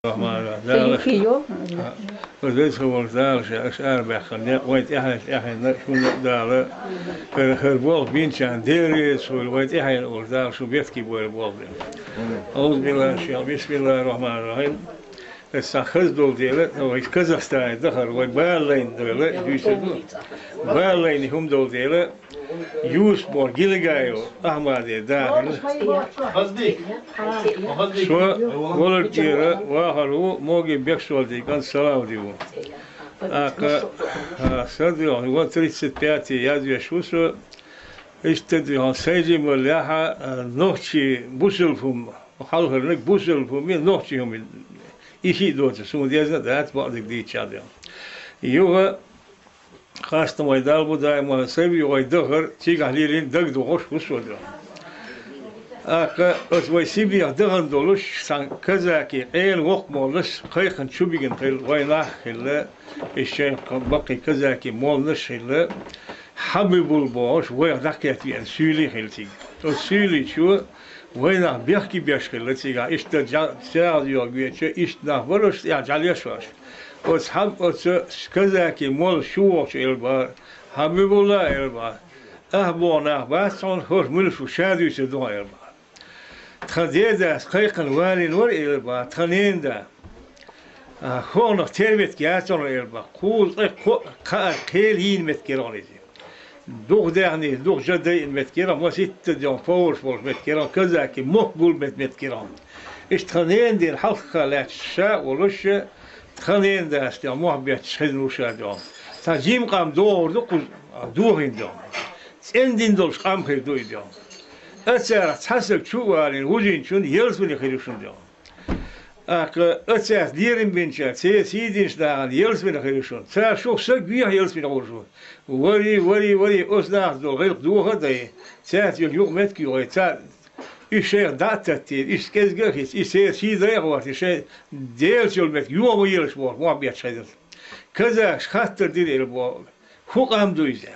الرحمن الرحيم. فيو وذكر ورزال شعر بخلنا ويت إحنا شو نقدر خربوق بينشان ديريس ويت إحنا ورزال شو بيفكي بوربوق. أعوذ بالله الشيطان بسم الله الرحمن الرحيم. السخز دول ديلت هو كازاخستان دخل وبالين دولت يوسف بالين هم دول ديلت يوس بور جيلجايو أحمد داخل شو ولد ديره وهرو موجي بيكسول دي كان سلام ديو صدق هو 35 يازي شوسو اشتدي هون سيجي ملاحة نوتشي بوسلفهم وحالهم نك بوسلفهم من نوتشي هم إشي دوت سو ديزنا دات بعض دي تشاديا يوه خاصة ما يدال بوداي ما سبي ويدخر تيجي عليلين دق دوغش وسودرا أسوي سبي دخن دولش سان كذا كي قيل وقت مولش خيخن شو بيجن قيل ويناه خلا الشيء بقي كذا كي مولش خلا حبيب الباش ويدقيت في السولي خلتي السولي شو ويناه بيحكي بيشكل تيجا إيش تجا سياديو بيتش إيش نهبرش يا جاليش واش أصحاب كذا كي مول شوش إلبار حبيب الله إلبار أهبونا باسون هوش ملفو شادو يسدون إلبار تخديدا خيقن والين ور إلبار تخنين دا خون تربت كياتون إلبار قول قيلين متكراني دوغ دعني دوغ جدي متكران ما ست ديون فورش متكران كذا كي مقبول متكران إيش تخنين دي الحلقة لا تشاء ولش تخنين دا استيا محبيت شخدن وشا ديون تجيم قام دور دوغين ديون سندين دولش قام خير دوي ديون أتسار تحسب شو وارين وجين شون يلسوني خيرشون ديون أتسار ديرين بنشا سيدينش داغن يلسوني خيرشون تسار شو سك بيه يلسوني خيرشون وري أصناع دول غير دوغة داي تسار يوم متكي غير تسار إيشير داتتي إيش كذا إيش سيدا يغوات إيش ديل شو المت يوم ويلش بور ما بيتشهد كذا خاطر دير البو فوق هم دويزه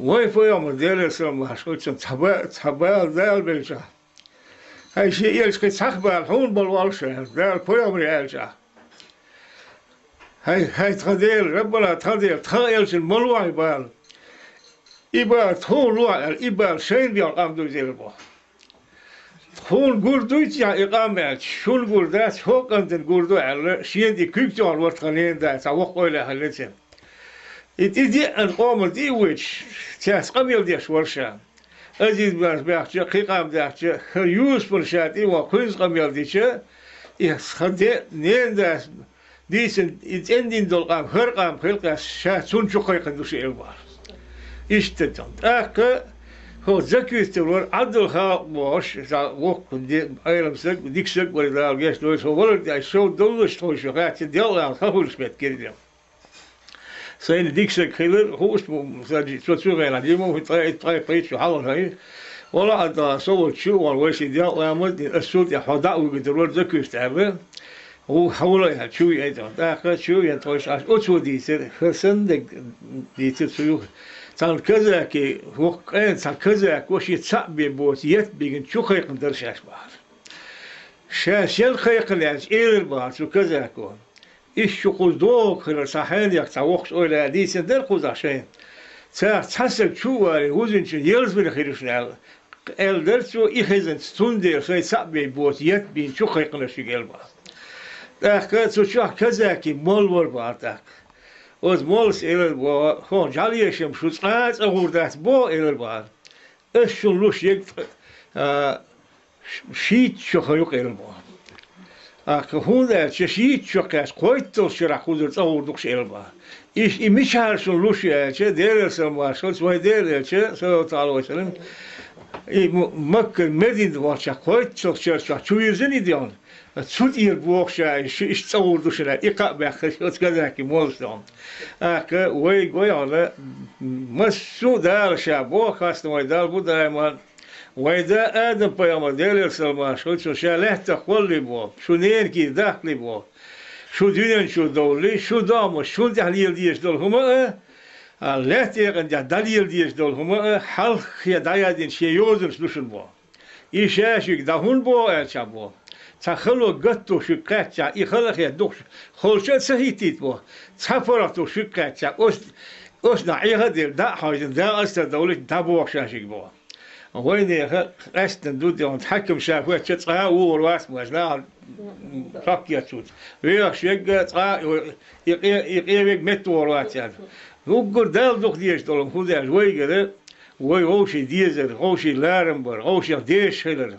وين في يوم ديل سلام هشوت تحبا دال بيجا هاي شيء يلش كتحبا الحون بالوالش دال في يوم ريالجا هاي تخديل ربنا تخيل الملوى يبال يبال تون لوع يبال شين بيان قام دويزه البو هون قردويت يا إقامة شون قردات هو كنت قردو على شيء دي كيكتون ورتخلين ده سوق ولا هلتين إدي أن قام دي ويش تاس قبل ديش ورشة أجد بس بيحكي قيقام ده خيوس برشاتي وكويس قبل ديش يخدي نين ده ديسن إندين دول قام هرقام خلق شات سون شو قيقن دوش إلبار إشتدون هو ذكي استمرار عبد الخالق باش وقت أيام سك ديك سك ولا جيش لويس هو ولد يشوف دولش هو شغات ديال عن خبر سمعت كده سين ديك سك خير هو اسمه ساجي شو غير دي مو في طريق شو حاول هاي ولا هذا صور شو والويش ديال عمود السود يحضع ويقدروا ذكي استعمل هو حاول شو يعيد آخر شو ينتوش أشوف دي سر خسن دي تسويه تان كذا كي وقعين تان كذا كوش يتصعب بوت يتبين شو خيق ندرش أشبار شاشل خيق لأنش إير بار شو كذا كون إيش شو قصدوك خير صحين يك تعوقش أولا دي سندر قصد عشان تحسب شو واري وزن شو يلز من خيرش نال الدرس شو إخزن ستوندر خير صعب بوت يتبين شو خيق نرش يقلبار داخل شو كذا كي مول بار داخل از مالس ایل با خون جالیشم شد قاعد آوردت با ایل با اشون لوش یک شیت شخیق ایل با هون در شیت شخص قویت تو شرح خودت آوردش ایل با ایش میشارشون لوش چه دیرسم واسه وای دیر چه سو تعالی وسلم مکه مدین واسه قویت تو شرح چویر زنیدیان سود إير بوخشة إيش تصور دوشنا إيقاع بأخر شو كذا كي مولسون وي على مسو دار شابو خاص ما يدار بودا ما ويدا آدم بيام دير سلمان شو شاله تقول بو شو نين كي داخل بو شو دين شو دولي شو دام شو تحليل ديش دول هما لا تيغن دليل ديش دول هما حلق يا دايادين شيء يوزن سلوشن بو إيش يك دهون بو الشابو تخلو قطو شكاتشا يخلق يدوش خلشة سهيتيت بو تفرطو شكاتشا أس نعيها دير دا حاجن دا أست دولة دابو شاشيك بو وين يخ أستن دود يوم تحكم شافوه تشتغا وورواس مجنا فاكيا تشوت ويا شيء تغا يقيم مت وورواس يعني وقول دال دوخ ديش دولم خود از وی گره وی روشی دیزر روشی لارنبر روشی دیش هلر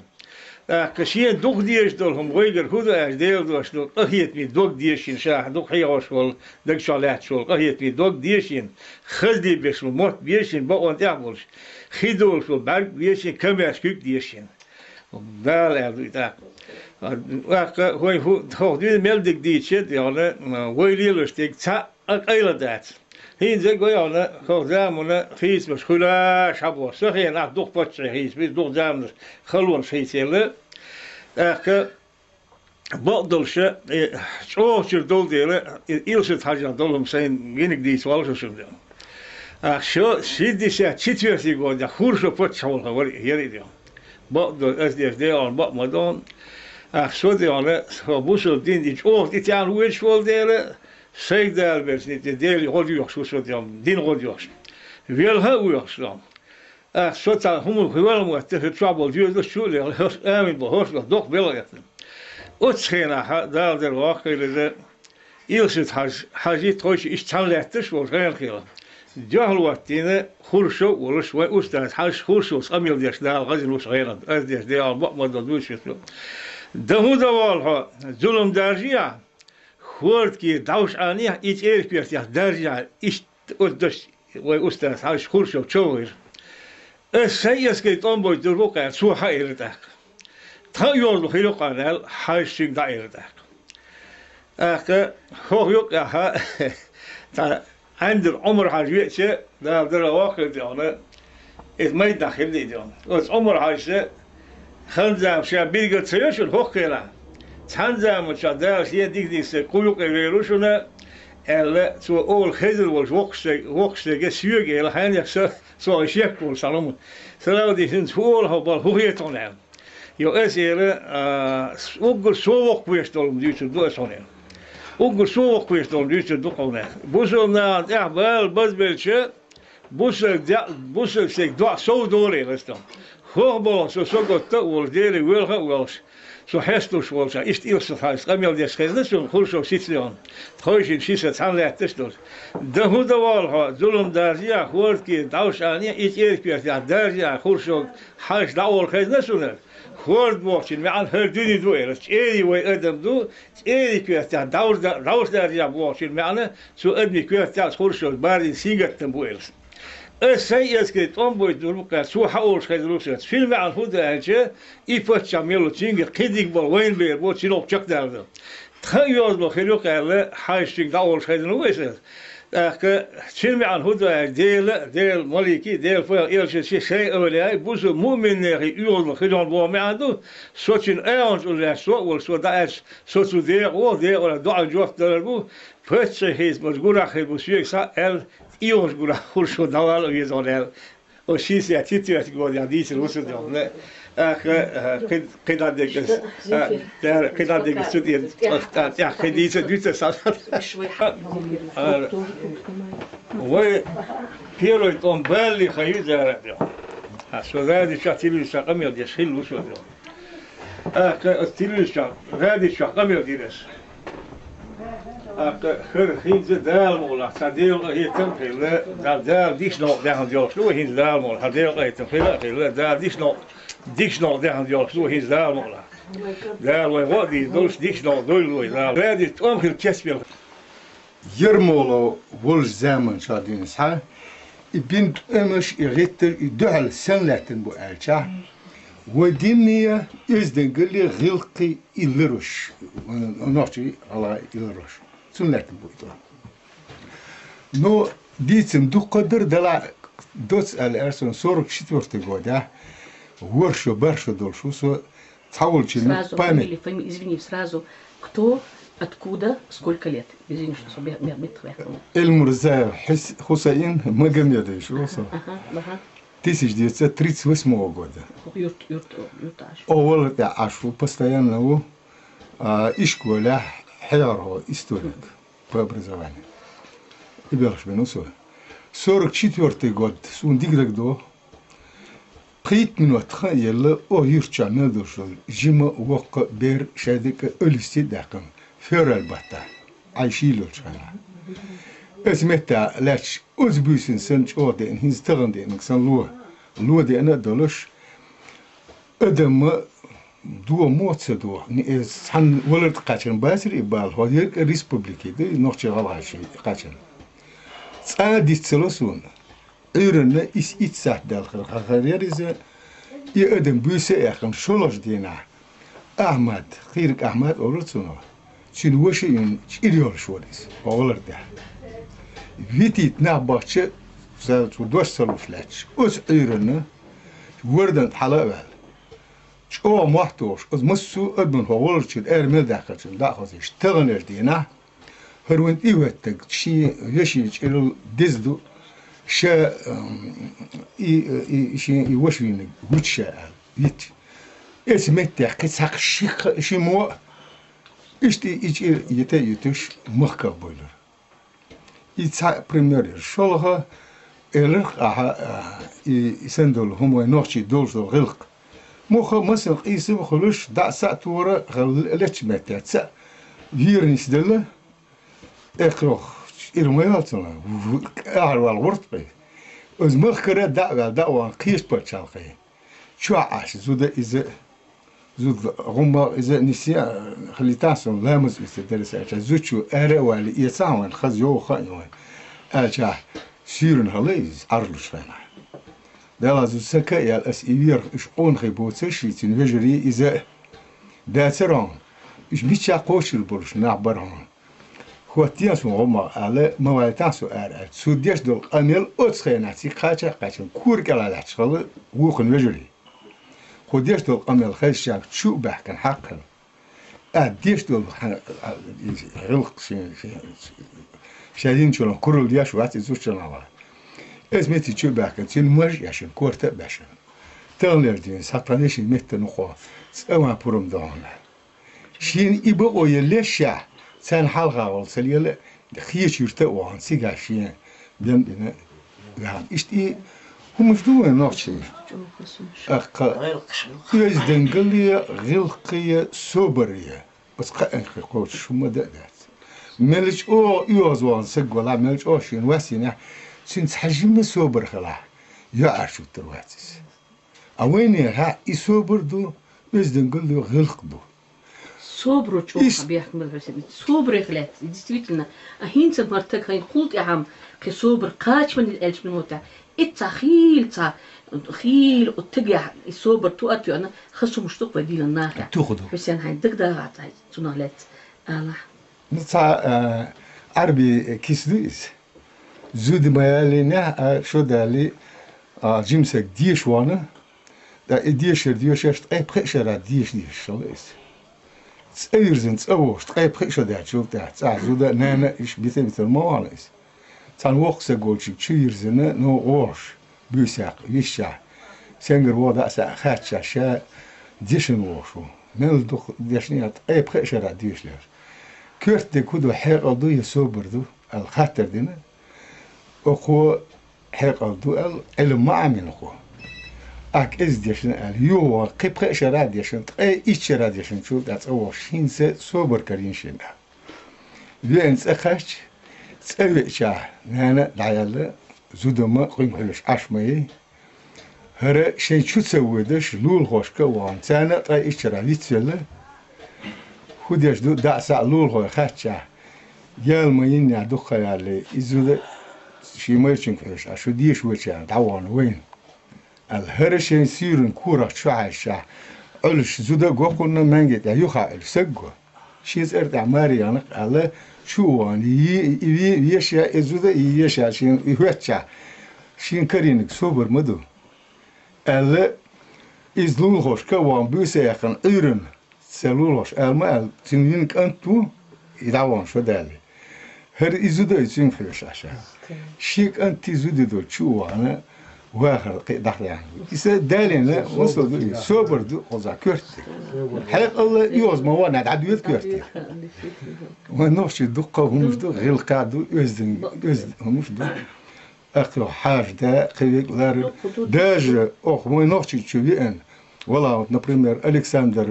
کشین دوخ دیش دولم وی گر خود از دیل دوش دول قهیت می دوخ دیشین شاه دوخ هیاش ول دک شالات شول قهیت می دوخ دیشین خزدی بشل موت بیشین با اون تعملش خیدول شول برگ بیشین کمیش کیک دیشین دال ادوی تا وی هو دی ملدک دیچه دیاله وی لیلش دیگ تا اقیل دات هین زی گویانه خودمونه خیس مش خلا شبوا سخی نه دوخ پچ خیس بیز دوخ جام خلون خیسیله که بعدش چوچر دول دیله ایلش تاجن دولم سین گینگ دیس والش شده شو سیدیشه چیتوسی گویا خورشو پچ حول خبر هیری دیو بعد از دی آن بعد مدام شو دیانه بوسو دین دی چوچ دیتیان ویش ول دیله Zeg daar werd niet de deel godjoks zo soort van din godjoks. Wel hoejoks dan. Soort van hoe gewoon moet de trouble duurt de schule en behoort nog doch wel eten. Utschena daar der wakker de Iels het haji troch is tanletters wordt heel heel. Jahal wat dine khurso wals wa ustad hash khurso amil dias daar gazin was heel az dias de al wat dat doet zo. De hoe de wal zulum darjia خورد کی داوش آنیا ایچ ایر پیرت یا درجا ایش ادش و استاد هاش خورشو چویر سیاس کی تون بود در واقع سو هایر داک تا یول خیلی قانال هاش شین دایر داک هو یوک ها تا عند عمر حاجیه در واقع دیانه از می داخل دیدم از عمر حاجیه خنزام شب بیگه تیشون حقیقا Tanzam مشاهده یه دیگه کویوک ایروشونه اله تو اول خیلی was وقت سیوگ اله هنیک سو اشیاء کول سلام سلام دیشن تو ها بال هویه تونم یا از اله اوگر سو وقت بیشترم دیوش دو اسونه اوگر سو وقت بیشترم دیوش دو کنه بوسم نه یا بال باز بلچه بوسم سگ دو سو دوره هستم خوب بالا سو گفته ول دیری ولش so hestus was ist eerst huis gamel des gezes so khurso sitzion khoish in shisa tanlettes dort de hude wal ha zulum darja khort ki davshani ich erkert ja darja khurso hash daol gezes so khort bochin me an herduni do eri we adam do eri kert ja daus darja bochin me an so edmi kert ja khurso bari sigatten bo ers السيد كده أمبوي دروكا سو حاول شيء دروكا فيلم عن هذا الشيء يفتش عمله تيجي قديك بالوين بير بوتشينو تشك دارده تخيل بخيلوك على حاجتك داول شيء دروكا فيلم عن هذا ديل مالكي ديل فيا إيش شيء أولي بوزو مؤمن يقول خدام بوا ما عنده سوتشين أيانز ولا سو داعش سو دير ولا دعاء جوف داربو فتش هيز مجبور أخي بوسيك سا Ios gura khurso dawal o yezonel o shisi atiti at godia dis rusu de qida deges der qida deges studien ja qidise dutse sa و بيرو يطون بالي خيو زاربيو so غادي شاتيلو شاقم يدي شيلو شو استيلو شاق غادي شاقم يديرس خير خيز دال مولا صديق هي تنقل دال ديش نوع ده هنديو شو هين دال مولا صديق هي تنقل دال ديش نوع ده هنديو شو هين دال مولا دال وادي دوش ديش نوع دول دال غادي تقوم في الكسب يرمولو ول زمن شادين صح بنت امش يغتر يدعل سنلاتن بو الشا ودينيا ازدن قال لي غلقي يلرش نوتي على يلرش سنلاتن بو نو ديتم دو قدر دلا دوس الارسون سورك شتورتي года ورشو برشو дольшу со таулчи память извини сразу кто откуда сколько лет извини что المرزا حسين магомедович шо 1938 года. Овол ашу постоянно إشكوله حياره историк по образованию. И белш бенусо. 44 год сундигрек до Preit minut yılı o yurtçanı duşul. Jima vakka ber şedik ölüsti dakım. Förel batta. Ayşil ölçana. Esmetta laç uzbüsün sen çoğden hinstığın den sen lu. Lu dene doluş. Ödemü duo motsa duo. San volert kaçın basir ibal. Hoyer respublikede nohça galaşı kaçın. Sadis solusun. Ürünü iç sahdal kırkakar ise ödem büyüse yakın şoloş dina. Ahmet, Kıyık Ahmet olursun o. Çünkü bu şeyin iriyor şuuriz. Olur da. Vitit ne bahçe zaten dost saluşlaç. Öz ürünü buradan halavel. Çoğu mahtoş. Az musu ödmen hoğul için ermel dakikacın. Daha fazla iştağın dina. Hırvent ivettek. Şi yaşayıç ilil dizdu. شا يوشين وتشا يت اسمت تحقيق ساق شي مو اشتي يتا يتش مخكا بولر يتسا بريمير شولها الرق يسندل هم نوشي دولز الغلق مخ مثلا قيس خلوش دع ساعة ورا غلتش متى تسا فيرنس دله اقروخ İrmayaltına, ağırval vurtbay. Öz mıhkıra da'van qiyş parçalqay. Şu aş, zuda izi, gumba izi nisiya, xilitasyon lamız isi derisi aça, zuçu erevali iyasawan, khaz yo khaywan. Aça, sürün halayız, arluş fena. Dala zusaka yal as ivir, işqon xibotsa şitin vejri izi, da'seran, iş biçya qoşil buluş, na'barhan. خواتیان سون ما علی موایتان سو سودیش دل قمیل اتخیناتی قاچه قاچن کور کلاله شغل وقن وجری خودیش دل قمیل خیلی شاب شو بحکن حقا دیش دل غلق شدین چون کرول دیاش وقتی زود چون آوا اسمتی شو بحکن تین مج یاشن کورت باشن تغلر دین سطانشی مت نخوا سوام پرم دانه شین ایبو oyleşa sen halka olsa yele hiç yurtta o an sigaşiye ben bine yani işte humuştuğu nokçı akka yüzden geliyor gılkıya soberiye bas kaen koç şuma da melç o yozwan segwala melç o şin wasina sin hajim sober khala ya arshu terwatis awini ha isoberdu yüzden geliyor gılkdu صبر وتشوف بيحكم بالحساب صبر خلات действительно أهين مرتك هين قلت يا عم كي صبر قاش من الألف من موتى التخيل خيل وتجع الصبر توقف أنا خصو مشتوق بديل الناقع تأخذه بس أنا هين تقدر عطاي تنالت الله نصا عربي كيسديس زود ما لنا شو دالي جيمسك ديش وانا دا ديش أي بخشرة ديش شو إيش Erzens اوش تقيب خيشة ده شوف ده تعزوده نانا إيش بيثبت المواليس تان وقت قولش تشيرزنا نو غوش بيساق يشع سنجر وضع سا خاتشا شا ديشن وشو من دخ ديشنيات تقيب خيشة ده ديش ليش كرت ده كده حق دو يسوبر دو الخاطر دينا أخو حق دو العلم ما عمل أخو أك إز ديشن اليو قبقة شراد ديشن أي إيش شراد ديشن شو ده أو شينس صبر كرين شنا بينس أخش سوي شا نانا دعيلا زودما قيم حلش عشمي هرا شيء شو تسوي دش لول خوش كوان سنة طي إيش شراد يتسلا خديش دو دعسة لول خوش خاتشا يال ما يني دخل على إزود شيء ما يشين حلش عشو ديش وشان تعوان وين الهرشين سيرن كورة شعشة علش زودا قوقنا منجت يخا السجوا شيز أرد عماري أنا على شوان يشيا زودا يشيا شين يهتشا شين كرينك صبر مدو على إزلول خوش كوان بيسا يخن إيرن سلول خوش المال تنينك أنتو يدعوان شو دالي هر إزودا يتسين في الشاشة شيك أنتي زودا دول شوانا واخر قدر يعني إذا دالين لا وصل سوبر دو قزا كرتي حق الله يوز ما وانا عدويت كرتي ونوش دقة هم دو غير قادو يزدن هم دو أخو حاج دا قيق لار داج أخ مو نوش تشوفين ولا например Александр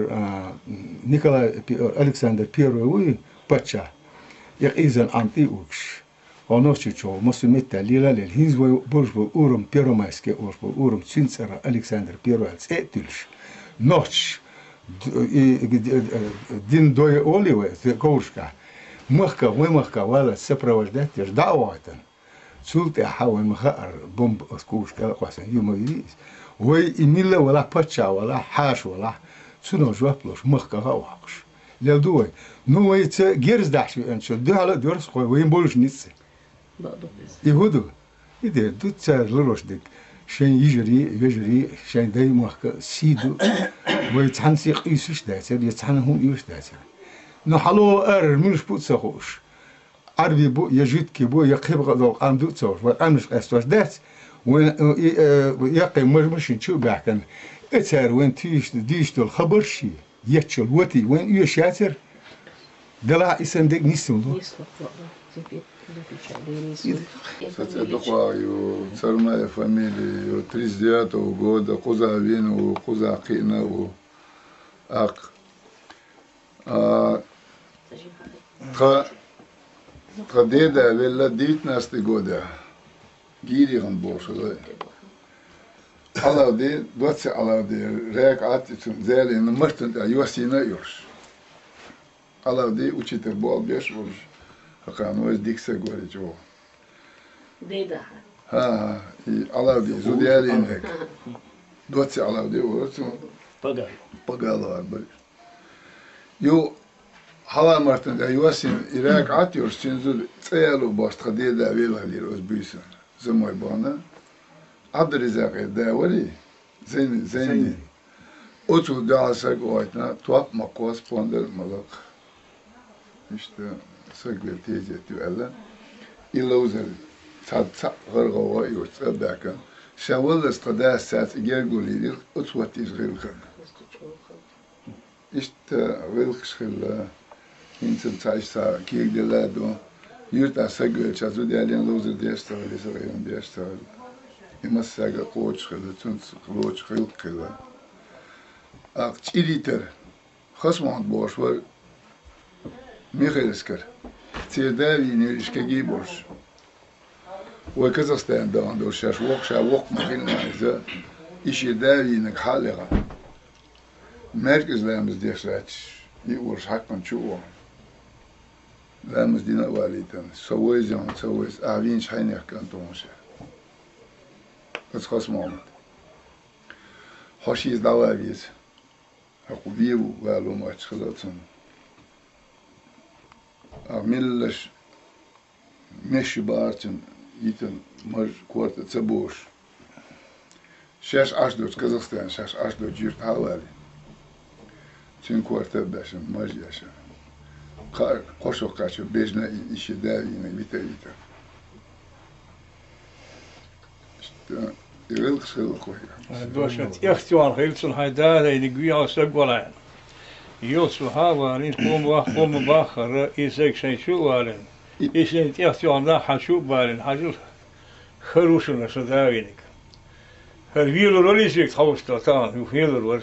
Николай Александр Первый باتشا يقيزن أنتي وكش ونوشي شو مسلمت ليلا للهينز وبرجو أورم بيرومايسكي أورم سينسرا ألكسندر بيروالس إتلش نوش دين دوي أولي كورشكا مخكا ولا سبروجدات يجدعواتن سلطة حاول مخار بومب أسكوشكا قاسن يوم يريس وي إميلا ولا باتشا ولا حاش ولا سنو جوابلوش مخكا غواقش لدوي نو يت جيرز دحشو أنشو ده على دورس خوي وين بولش نيتس يهودو يدير دو تسار لروش ديك شين يجري شين داي مخكا سيدو ويتحنسي قيسوش داتر يتحنهم يوش داتر نحلو منش بوت سخوش عربي بو يجيد كي بو يقيب غدو قام دو تصور وقامش قاستوش دات ويقي مش نشوف بحكن اتار وين ديشتو الخبر شي يتشل وتي وين يشاتر دلا اسم ديك نيسمو Сацедоква ю царная фамилия ю 39 года Кузавину Кузакинову ак традеда вела 19 года гириган бошла алавди 20 алавди рек атицун зелин мартын юасина юрш алавди учитель был беш вож Акану из Дикса говорит, о. Деда. И Алавди, зудиали инек. 20 Алавди, вот. Пагало арбали. Ю Хала Мартин, да юасин Ирак атюр, синзу цеялу башта деда вилали розбисан. За мой бана. Абдризак да вали. Зейни. Оту даса гойтна, туап макос пондер малак. İşte سجل تيجي تقول إلا وزر صار غرقوا يوصل باكن شاول استدعى الساعة يقول لي أطوات يشغل خن إشت غير خشل إنسان تعيش سا كيك دلادو يرتع سجل شازو ديالين لوزر ديشتغل يسرعون ديشتغل إما سجل قوتش خل تنس قوتش خل كلا أكتيليتر خصم عند بوشور ميخيلسكر تيرداوي نشكي بورش وكازاخستان ده عنده شاوق مخيلنا إذا إيش يداوي إنك حالغة مركز لامز ديش راتش يقولش حقا شو لامز دينا واليتن سويز يوم سويز أعوين شحين يحكي أنتومشا بس خاص محمد حشيز دواويز حقو بيبو والو ماتش خلاتن ملش مش بارتن يتن مر كورت تبوش شاش أشدوش كازاخستان شاش أشدوش جيرت حوالي تين كورت باشن مر ياشن قشو قاشو بيجنا إيش داوينا بيتا يغلق سيل خويا دوشت اختيار هيلسن هيدا ينقيا سقولان يوصل هاوالين قوم باخر إيزاك شيء شو والين إيشين تيختيار لا حشو بالين حجو خروشنا صداوينك هالفيلو روليزيك خوشتا تان وفيلو روز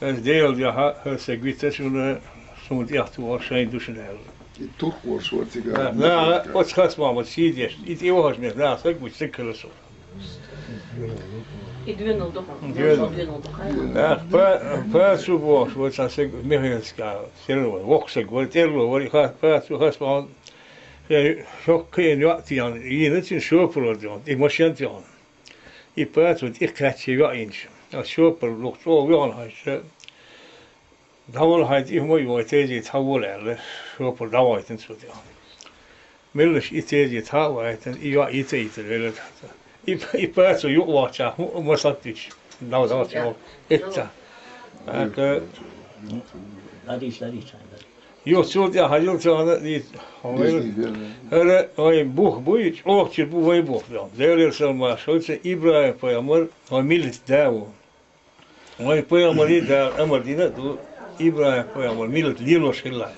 از ديال دي هالسقويتا سون تيختيار شيء دوشنا الترك ورشوتيكا لا أتخاص ما سيديش إتيوهاش من لا سقوي سكرسو فاسو بوش وتساسق مهنسكا سيرو وقسق وتيرو وري فاسو خاص شوكين يأتي يعني ينتين شوبر ديون إيموشن ديون يباتو إكاتي يعينش الشوبر لقطو ويان هاش داول هاي إيمو يوتيجي تحول على شوبر داويتن سو ديون ملش إتيجي تحويتن إيوا إتيجي يباتو يقواتشا مساتيش داوتشا إتا هذا لاريش Yok çok ya hayır sana değil. Hele ay bu hiç okçu bu vay bu. Değerli Selma şöyle İbrahim Peygamber o millet davu. O Peygamber'i da emredine du İbrahim Peygamber millet liloş hilla.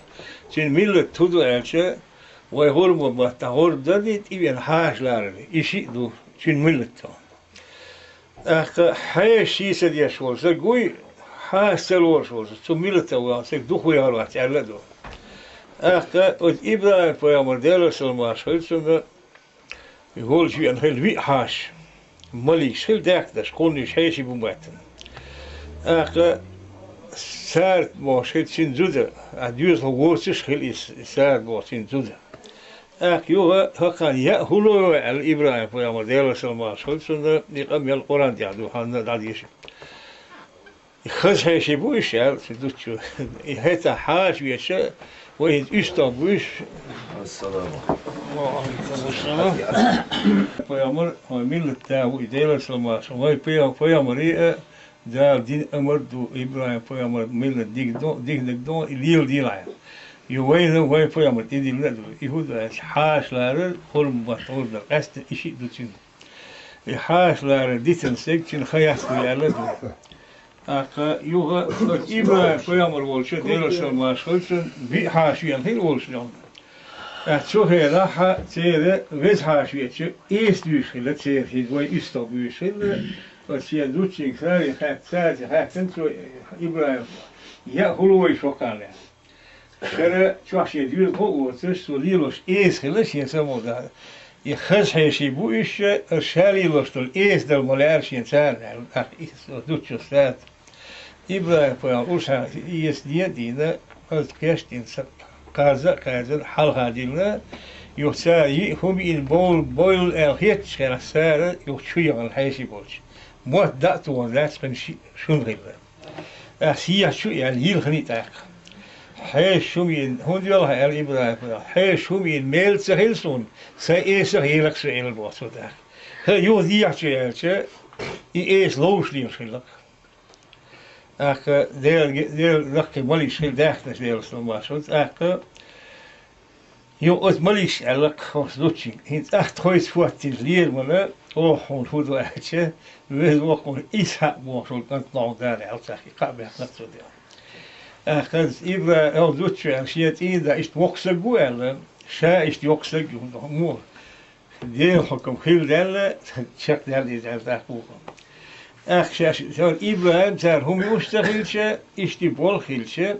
Çünkü millet tudu elçe vay hormu batta horda dit ibn haşlar işi du çünkü millet to. Aka hay şişe diye şolsa guy haşsel olsa tu millet to sek du huyar var elle du. Aka o İbrahim Peygamber değerli Selma şöyle يقول شيء أن هالبي حاش مالي شيل داكتش كوني شيء بوماتن أخا سارت ماشيت سين زوده أديوز هووسش خيل سارت ماشين زوده أخ يوها هكان يأهلو على إبراهيم فيامر ديال سلمان شول سنة يقام القرآن يعدو حنا داديش خش هيشي بوش يال سدوتشو هتا حاش ويشا وين إستانبوش السلام Peygamber millet davu ideal Selma şoy Peygamber'i da din emir du İbrahim Peygamber millet dig do ilil dilay. Yuwayna way Peygamber idil du ihuda haşları hurmat orada qast işi dutin. Haşları ditin sekçin khayas yerler du. Aka yuga İbrahim Peygamber olsa ideal Selma şolsun bir haşiyen hil olsun. Çok hela teyze vez haşiyetçi istüyüşle teyze ve istobüyüşle o şey duçin sari sadece hakten so İbrahim ya huluy şokanle. Şere çok şey diyor bu o solilos ishele şey samoda. يخش هيشي bu işe şaliloştul del molar şey sen duçu stat. İbrahim falan uşa diye dine az geçtin kaza hal hadilna yoksa هم in bol الهيت şerasar yok şu yan hayşi bolç. Muaddat و ذات من şun gıbı. Asiya şu yani yıl hnitak. Hay şu min hon diyor el İbrahim. Hay şu min mel sehilsun. Say es helak şu el bolçda. Hay yo diyachçı es loosliyor şilak. Aka der lakke mali schil dachtes der slomasot aka jo ot mali elak hosluchi hint acht hoys fuatin lier mala oh hon fudo ache vez wakon isha mosol kant nog daar elzach ik ben net zo der aka ibra el duchi achiet in da ist wokse guel sha ist wokse gu mo der hokom khil der check der is da bu Akşam İbrahim ter humustakhilçe işte bol khilçe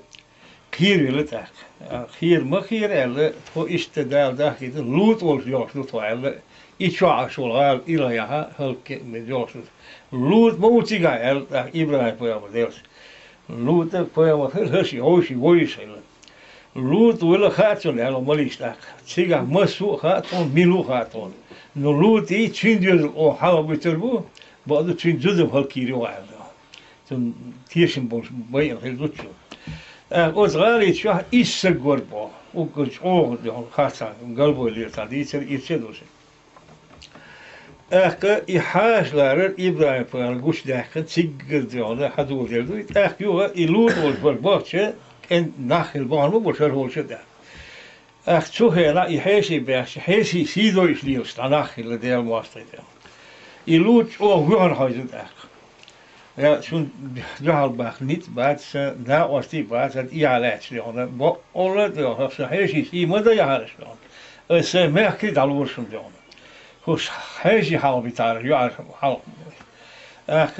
khirle tak. Khir makhir elle o işte da gidi lut ol yok lut elle içwa şolal ilaha halke medios. Lut motiga el İbrahim poyama deus. Lut poyama hırşı hoşi voyşele. Lut wele khatun el malistak. Siga masu khatun milu khatun. No lut i çindiyor o hava bitirbu. Bazı çünkü halkiri vardı. Tüm tiyişin boş bayan hızlıçı. O zaman şu işse gorbo. O kuş o hasa galbo ile tadı içe doşu. Aka ihajlar İbrahim falan kuş dakika çıgırdı ona hadu geldi. Ak yo ilut ol bahçe en nahil bağ mı boşar olsa da. Ak çok hela ihaji beş hesi sido işliyor stanahil der muastrede. İluç o güven hayzın ak. Ya şun cahal bak nit bat da osti bat ialet ona bu ola diyor hafsa heşi simada yaharış on. Ese merki dalvursun diyor. Hoş heşi halbitar ya hal. Ak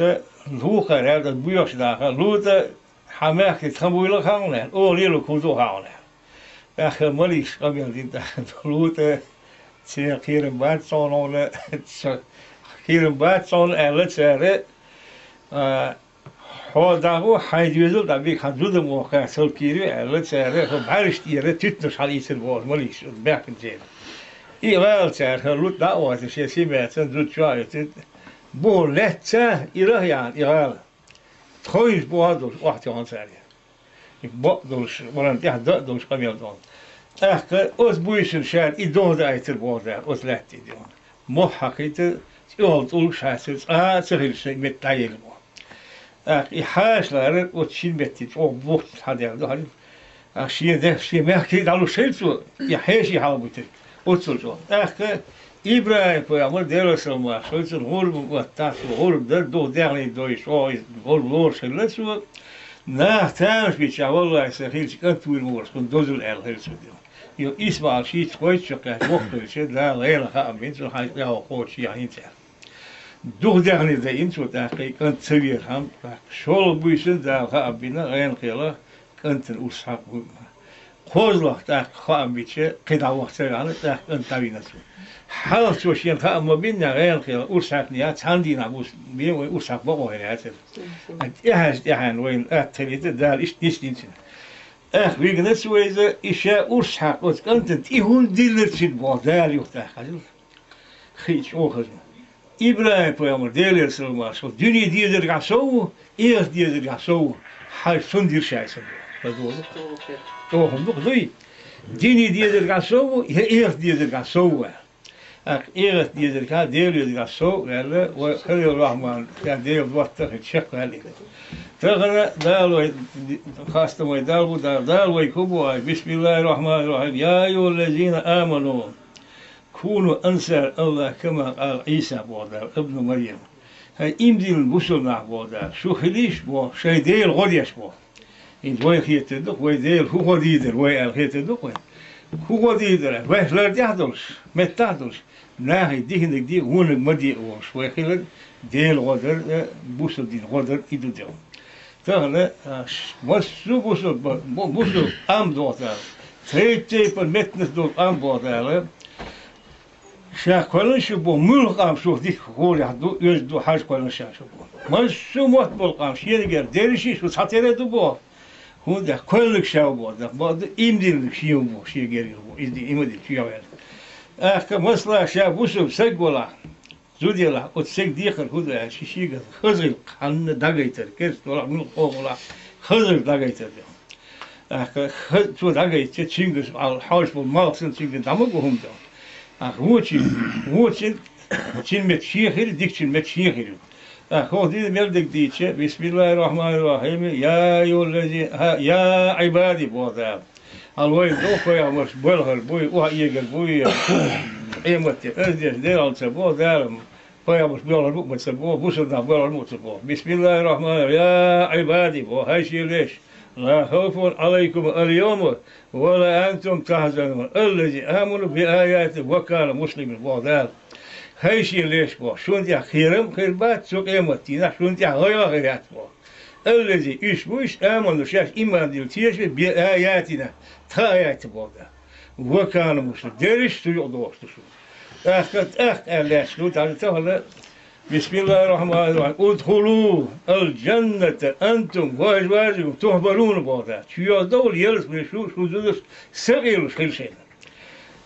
luka da bu yaşda luta hamak tamuyla kanle. O lilo kuzu haule. Ak maliş qabil dinda luta çekirim bat sonra Hier baat zo'n elitsere hodago haydiyozul da bir kadudum o kadar solkiri elitsere o barıştire tütnüş halisir var malis bekçe. İvel ser halut da o şey simetsen zutçayet bu letse İran İran Troyes bu ados vakti on ser. Bu dos varan ya da dos kamyondan. Os bu işin şer idon da etir bu da os letti diyor. Muhakkite yol ul şahsız sehilse metayel bu. İhaşlar o çin betti o bu haderde hadi شيء ده شيء ما كيد على شيلتو يا حيشي حالبته أتصل إبراهيم فيامر درس ما شلت الغول وتاس الغول در دو دعني دويش أو غول لور شلتو نه تامش بيتش والله يسهل كنت ويلمورس كنت دوزل هلسو يو اسمع شيء كويس شقة وقت شيء لا غير خام انتو هاي يا خوش شيء انت دو دعني ده انتو تاقي كنت سوير هم شغل بيشن ده خام بينا غير خيلا كنت الأسحاق خوزله تاق خام بيتش قدا وقت يعني تاق كنت تبينسو حال شوشين خام ما بينا غير خيلا أسحاق نيات عندنا بوس بين أسحاق بقوا هنا إيش إحنا وين أتريد ده إيش دينسين ويجنا سويزة إشاء أسحاق وتكنت إيهون ديلر شد بعدال يختار خيش أوخزنا إبراهيم فيامر ديلر سلمان شو دنيا ديلر قاسو إيش ديلر قاسو حال سندير شايسن بدو توهم بقضي دنيا ديلر قاسو إيش ديلر قاسو إيش ديلر كا ديلر قاسو قال وخلي الرحمن كان ديلر وقت الشق هالي تغنى دالوي خاصة ما دالوي كبوا بسم الله الرحمن الرحيم يا أيها الذين آمنوا كونوا أنصار الله كما قال عيسى بودا ابن مريم هاي إمدي البسل مع بودا شو خليش بو شي ديل غديش بو إن وين خيت الدق وين ديل هو غديدر وين خيت الدق وين هو غديدر وين لا تحضرش ما تحضرش ناهي ديهنك دي هونك مدي وش وين خيل ديل غدر بسل دين غدر إدو ديل تغنى بوسو أم دوتال تريتي بالمتنس دول أم بوتال شاكولن شبو ملق أم شوف ديك قول يحدو يجدو حاج كولن شبو مسو موت بلقام شيرجر ديرشي شو ساتيرة دبو هو ده كلك شابو ده بعد إمدين شيوبو شيرجر يبو إدي إمدين شيوبو كمسلا شابوسو سجولا زوديلا أتسك ديخر هذا شيء خزل خان دعيتر كيس طلع من القولا خزل دعيتر شو دعيتر تشينجس على حاش بالمالسن تشينجس دامجهم ده هو تشين متشيخير ديك تشين متشيخير هو دي ملدك ديتش بسم الله الرحمن الرحيم يا الذين يا عبادي بوذا الوين دوخ يا مش بلهر بوي وهيجر بوي إيمت أزديش دير على سبوه دارم فيا مش بيلا الموت مسبوه بوسنا بيلا الموت سبوه بسم الله الرحمن الرحيم يا عبادي وهاي شيء ليش لا خوف عليكم اليوم ولا أنتم تحزنون الذي آمنوا بآيات وكان مسلم وذال هاي شيء ليش بو شون يا خيرم خير بات سوق إيمتينا شون يا غير غيرات بو الذي إيش آمنوا شاش إيمان دلتيش بآياتنا تآيات بو وكان مسلم درش تيقضوش تشوف ألاش لو تعالى بسم الله الرحمن الرحيم ادخلوا الجنة أنتم وأزواجكم تحبرون بودا شو دول يلس شو زودس سقيل خير شيء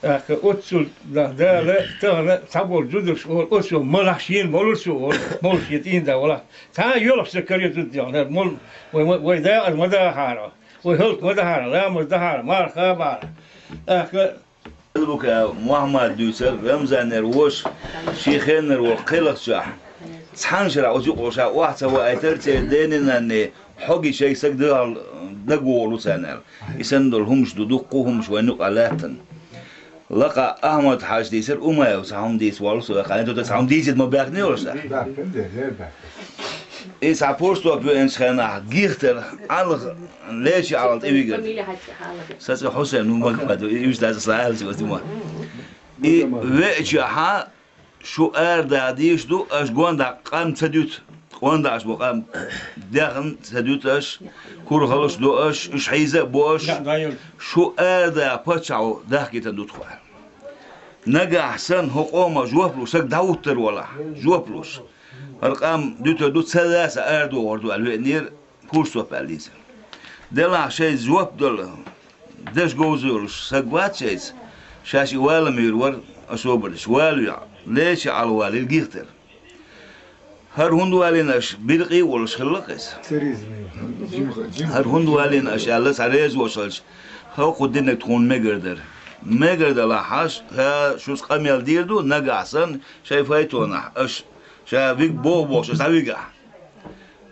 أتصل ده تغنى تبور زودس أتصل ملحشين مولسو مولشيتين ده ولا تا يلف سكرية تديان مول ويدا المدهارة ويهلك مدهارة لا مدهارة ما خبر بك محمد دوسر رمزان روش شيخين رو قلق شح تحنشر عوزيق وشا واحد سوا ايترتي ديننا ان حقي شيء سقدر دقوا لسانر يسندل همش دقوهم شوي نقلاتن لقى احمد حاج ديسر وما وسعهم ديس والسو قال انتو تسعهم ديس ما باقني ولا صح إيش عبورستو بينشنا جيرتر على ليش على الإيجار سأس حسين نو مقبض يوش لازم سهل شو اسمه إيه وجهها شو أرداديش دو أش قواندا قام تدوت قواندا أش بقام دهن تدوت أش كور خلاص دو أش إيش حيزة بوش شو أردا بتشعو ده كي تدوت خواه نجا حسن حقومة جوابلوس سك داوتر ولا جوابلوس القام دوت ثلاثة أردو وردو الوئنير كورسو باليزر دلع شيء زواب دل دش جوزورش سقوات شيء شاشي ولا ميرور أصوبرش والو ليش على والي الجيتر هر هندو عليناش بيرقي ولا خلقس هر هندو عليناش الله سريز وصلش هو قدنا تكون مقدر لا حاش ها شوس قميل ديردو نقعسن شايفايتونا اش شافيك بو شافيك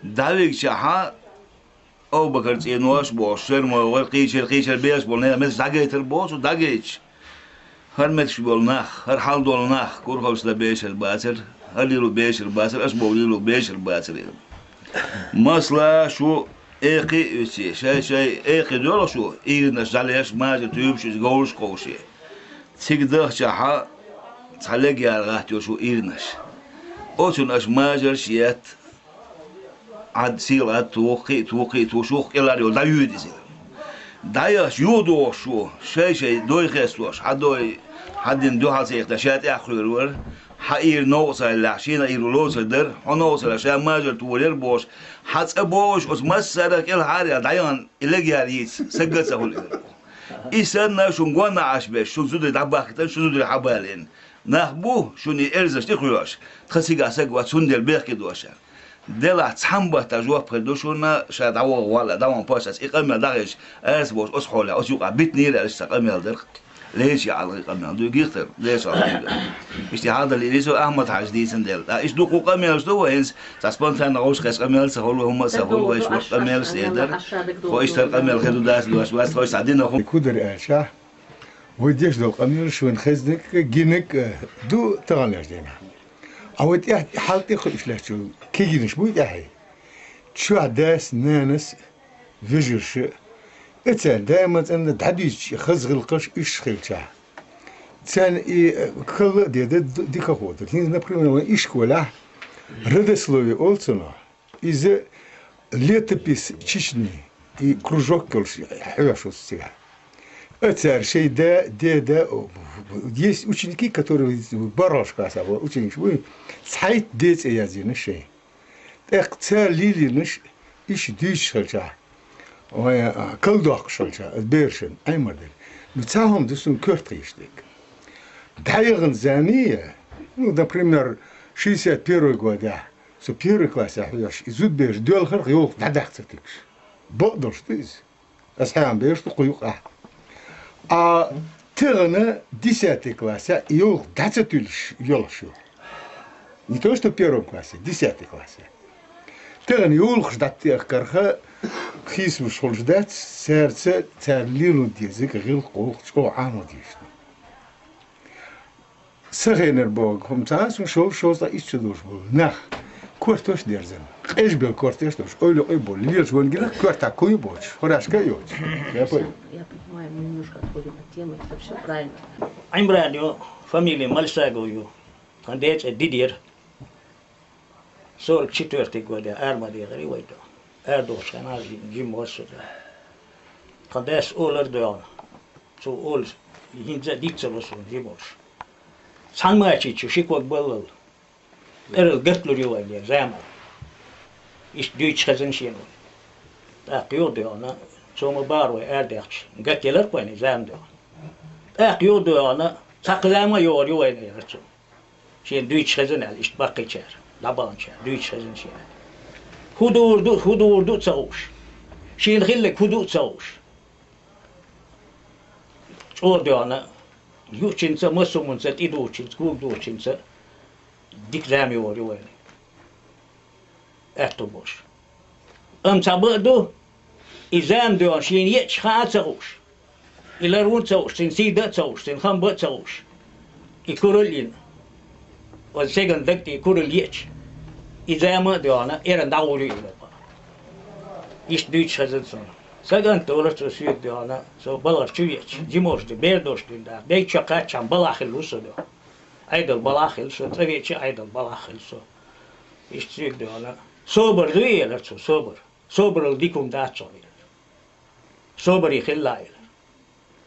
داويك شها أو بكرت إنواش بوش شرم وقيشر بيش بولنا مثل دقيت البوس ودقيتش هر متش بولناخ هر حال دولناخ كور خوش لبيش الباتر هل يلو بيش الباتر أسبوع يلو بيش الباتر مثلا شو إيقي شيء إيقي دول شو إيرناش داليش ماجر تيوبش جولش قوشي تقدر شحا تحلق يا رغاتيو شو إيرناش أوتون أش ماجر شيات عاد سيل توقي توشوق إلا ريو دا يودي سيل دايش يودو شو شيء دوي خيستوش حدين دو حال سيختشات أخرور ور حير نوصل العشينا يرولوصل در حنوصل عشان ماجر تولير بوش حتى أبوش أس مسرك الحارة دايان إلجي ريس سجل سهول إيسنا شو نقولنا عشبش شو زود دباختن شو زود حبالين نخبو شو نيرزش تخلوش تخسيق عسق وتسندل بيرك دوشان دلع تحمبه تجوه بدوشونا شاد عوا ولا دوام باشس إقامة داعش أرس بوش أصحوله أسيوق عبيت نير أرس إقامة درك ليش على إقامة دو جيختر ليش على مش هذا اللي ليسو أحمد حجدي سندل إيش دو قامة أسلوه هنس تسبان ثان عوش خس قامة سهول هم سهول وإيش قامة سيدر وإيش ترقامة الخدو داس لواش واس خوش عدينا هم كودر أشاه وديش دو قامة شو نخزنك جينك دو تغنيش دينا أود حالتي خلش له شو كيجينش بويد أحي شو عداس نانس فيجرش إتان دائما أن تحديش خزغ القش إيش خلشة تان كل دي كهوت لكن نبريمون إيش كولا ردسلوي أولتنا إذا ليتبيس تشني كروجوك كلش حياشو سيها أتار شيء دا есть ученики, которые барашка сабо ученик вы сайт дец язин шей эктер лилинш иш диш шалча ой колдох шалча бершен аймаден мцахом дусун кёртриштик дайгын зания ну например 61 года со первый класс яш изуд беш дёлхар ёк дадахцтикш бодош тиз асхам беш туқуйук Тырна 10 классе, его 20 юлшу. Не то, что в первом классе, 10 классе. Тырна юлш ждать карха, хису шел ждать, сердце царлину язык, гил колх, что ану дишно. Сагенер бог, хомцас, шел за исчудуш был. Нах, кортош дерзен. Эш был кортош, ойло ой бол, лилш вонгила, корта кой боч, хорашка йоч. Я понял. Мы немножко отходим от темы, это все правильно. Аймбрадио, фамилия Мальсагою, Андеч Дидир, 44 года, Армадия, Ривайто, Эрдош, Ханаз, Джим Воссута. Кандес Олердон, so Ол, Хинза Дикцелосун, Джимош. Санмачичу, Шиквак Балл, Эрл Гертлуривайдия, Зама. Иш Дюйч Хазеншину. Так, Йодиона. Somo barwe erdekç. Gatyeler koyni zamdo. Yodu ana sakılama yoruyor oyunu yarısı. Şimdi düğüç kızın el işte bak geçer. Labança düğüç kızın şey. Hudurdu çavuş. Şimdi hillek hudu çavuş. Ordu ana yuçinse masumunsa iduçinse kuduçinse dikzam yoruyor oyunu. Boş. Amçabıdu إزام دون شين يتش خاص تغوش إلا رون تغوش تنسي دا تغوش تنخم با تغوش يكورلين والسجن دكتي يكورل يتش إزام دون إيران داولي إلا با إيش دويتش خزن سون سجن تولر تسويق دون سو بلغ شو يتش جيموش دي بيردوش دي دا ديك شقات شام بلاخل وسو دو أيضا بلاخل سو تغيتش أيضا بلاخل سو إيش تسويق دون صبر دوية لرسو صبر ديكم دات صغير صبري خلايل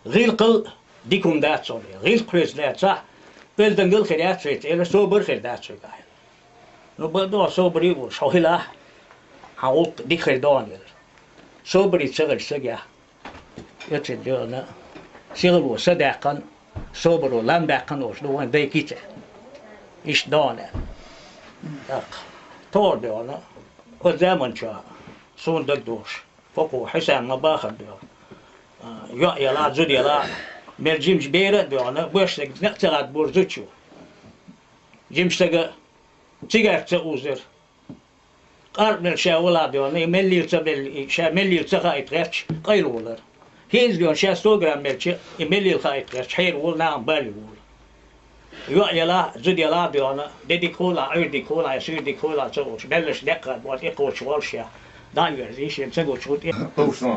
غير قل ديكم دات صغير غير كريس دات صح بلدن قل خيرات سويت إلا صبر خير دات سويت نو بدو صبري وشوهلا حاولت دي خير دون صبري تشغل سجع يتديونا شغل وصدقا صبر ولم دقن وشلون ديكيته إيش دونه طور ديونا والزمن شا صون دكدوش فوقو حسن ما باخد ديو يلا زود يلا مرجيم جبيرة ديونا بوشتك نقتلات بورزوتشو جيمشتك تيجر تأوزر قارن شاولا ديون ملي تبل ملي تخايت غيرش قيلولر هيز ديون شا سوغرام ملشي ملي خايت غيرش حير ول نام بالي ول يلا زد يلا ديون ديدي كولا ايدي كولا سيدي كولا تسوش بلش دقه بوت ايقوش والشا داير زيش تسوي شوت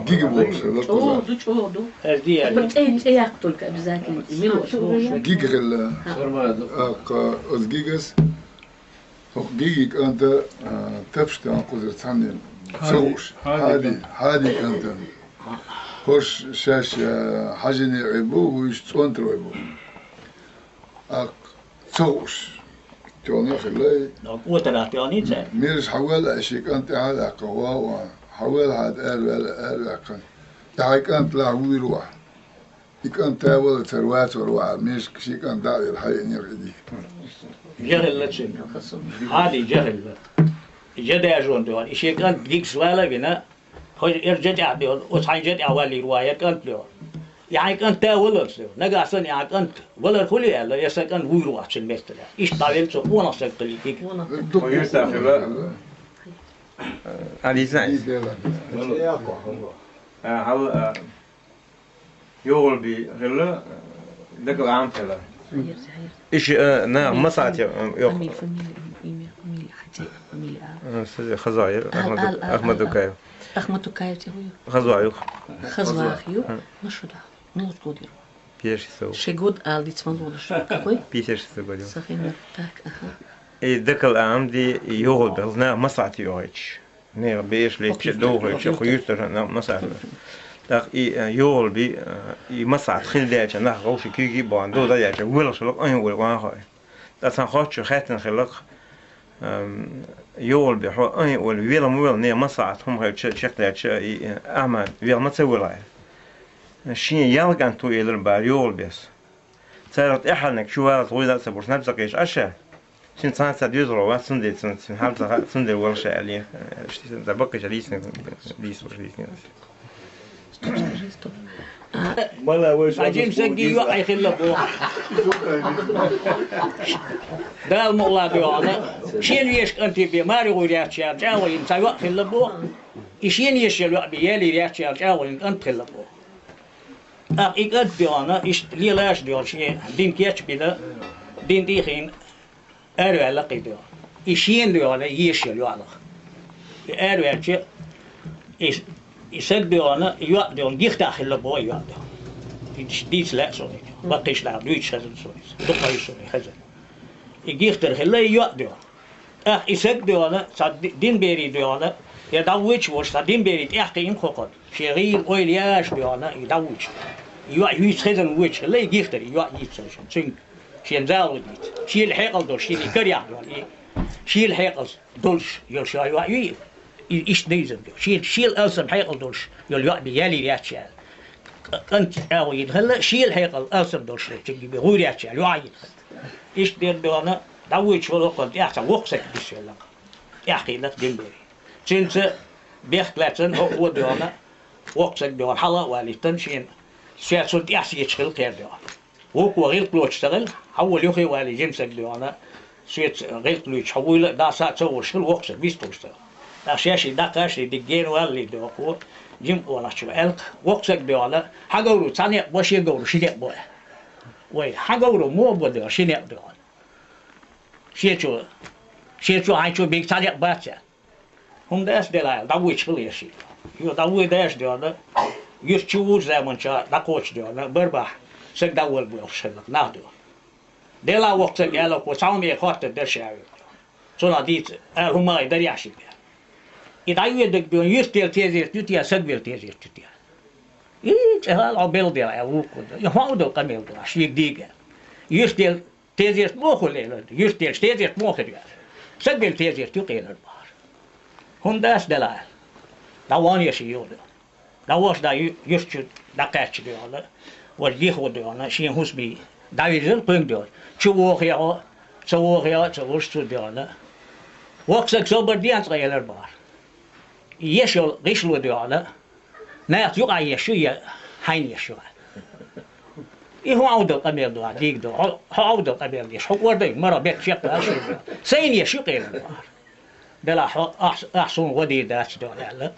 جيجا بوكس اوه دو هذه ايه يقتل كابزاك ميلو جيجا از جيجاس جيجك انت تبشت عن قدرة ثانية تسوش هادي انت خوش شاش حاجني عيبو ويش تونتر عيبو تسوش توني خلاي وترى توني تسال ميرش حوال اشيك انت هذا قوا حوال هذا ال كان تعيك انت لا ويروح يك انت ولا ثروات وروح ميرش شيك انت داعي الحي نيردي جهل لتشن هذه جهل جدا جون دون شيء كان ديك سوالا بنا هو يرجع دون وصحيح أولي رواية كان دون يعني كان تاولر سو نجاسن يعني كان ولا كل يلا يسكن ويرو عشان مثلا إيش طايل سو وانا سكتلي كيك علي زين هل يقول بغلا ذكر عام فلا إيش نعم مساعد يوم خزاير أحمد دكايو أحمد دكايو تهوي خزايو خزايو نشودا نوت بيش سو شجود على تسمعون شو كوي بيش سو قديم صحيح تاك إيه ذكر العام دي يقول بغلا مساعد يوهيش نير بيش ليش دوه شو خيوط نعم مساعد داخ يول بي مساعد خيل دايش نخ روش كيجي باندو دايش ولا شلون أي ولا هاي داتن خاطر خاتن خلق يول بي حو أي ولا ولا نير مساعد هم هاي شكل أحمد ويل ما تسوي له شين يلقن تو إلى البار يول بس صارت إحنا شو هذا طويل هذا سبورت نبزقيش أشياء شين صار سديد رواه سندي سن حال سندي ولا شيء عليه شتي تبقى جليس ليس عجيب سجي يوعي خلبو ده المغلا بيوانا شين يشك أنت بماري وريات شاب جاوين سيوع خلبو إشين يشيل بيالي ريات شاب جاوين أنت خلبو إقد بيوانا إيش ليلاش ديال شيء دين كياتش بيلا دين ديخين أروع لقي ديال إشين ديال يشيل يوعلا أروع شيء إيش يسديونا يوعدون جيختا خلبو يوعدون ديس لا سوري بقيش لا دويش هذا سوري دقي سوري هذا يجيختر خلا يوعدون يسديونا صد دين بيري ديونا يداويش وش صد دين بيري تحقين خقد شغيل أولياش ديونا يداويش يوعيش هذا ويش خلا يجيختر يوعيش شين شين زاود شيل حقل دول شيل كريا دول شيل حقل دولش يلشوا يوعي إيش نيزم شيل ألسم حيقل دولش يلوع بيالي رياتشال أنت أويد هلا شيل حيقل ألسم دولش تجي بغير رياتشال يوعيد إيش دير دونا داويت شو لقد يحصل وقسك بيشيل لك يحكي لك جنبري سنت بيختلاتن هو دونا وقسك دون حلا والي تنشين سياسة يحصل يشغل كير دونا وهو غير كلو تشتغل حول يخي والي جنسك دونا سيت غير كلو يحول دا ساعة تسوي شغل وقسك بيستو يشتغل أشياء دقاش دقين واللي دوقو جيم ولا شو ألق وقتك بيولا حجورو ثانية باش يجورو شيء بوه وي حجورو مو بده شيء بوه شيء شو هاي شو بيك ثانية باتة هم داس دلائل داويش بلي شيء يو داوي داس ديانا يشوف زمان شا دقوش ديانا بربح سك داول بوه شلك نادو دلا وقتك يلا وسامي خاطر درشاوي صلا ديت هم ما يدري عشيك إذا يودك بيون يستيل تيزير تيا سدبيل تيزير تيا إيه هذا عبيل ديا يوقف يهودو كميل ديا شيء ديجا يستيل تيزير موخو ليلة يستيل تيزير موخو ديا سدبيل تيزير تقيل البحر هم داس دلائل دوان يشيو ده دواش دا يشتو دقاتش ديا والجيخو ديا شيء هسبي دا يزل بين ديا شو وخيا شو ديا وقتك صبر ديا تقيل البحر يشول غيشلو ديالا ناس يقع يشوي حين يشوي إيه عودة قبل دوا ديك دوا عودة قبل يش حق وردي مرة بيت شق أشوي سين يشوي قيل دلا أحسن ودي داس دول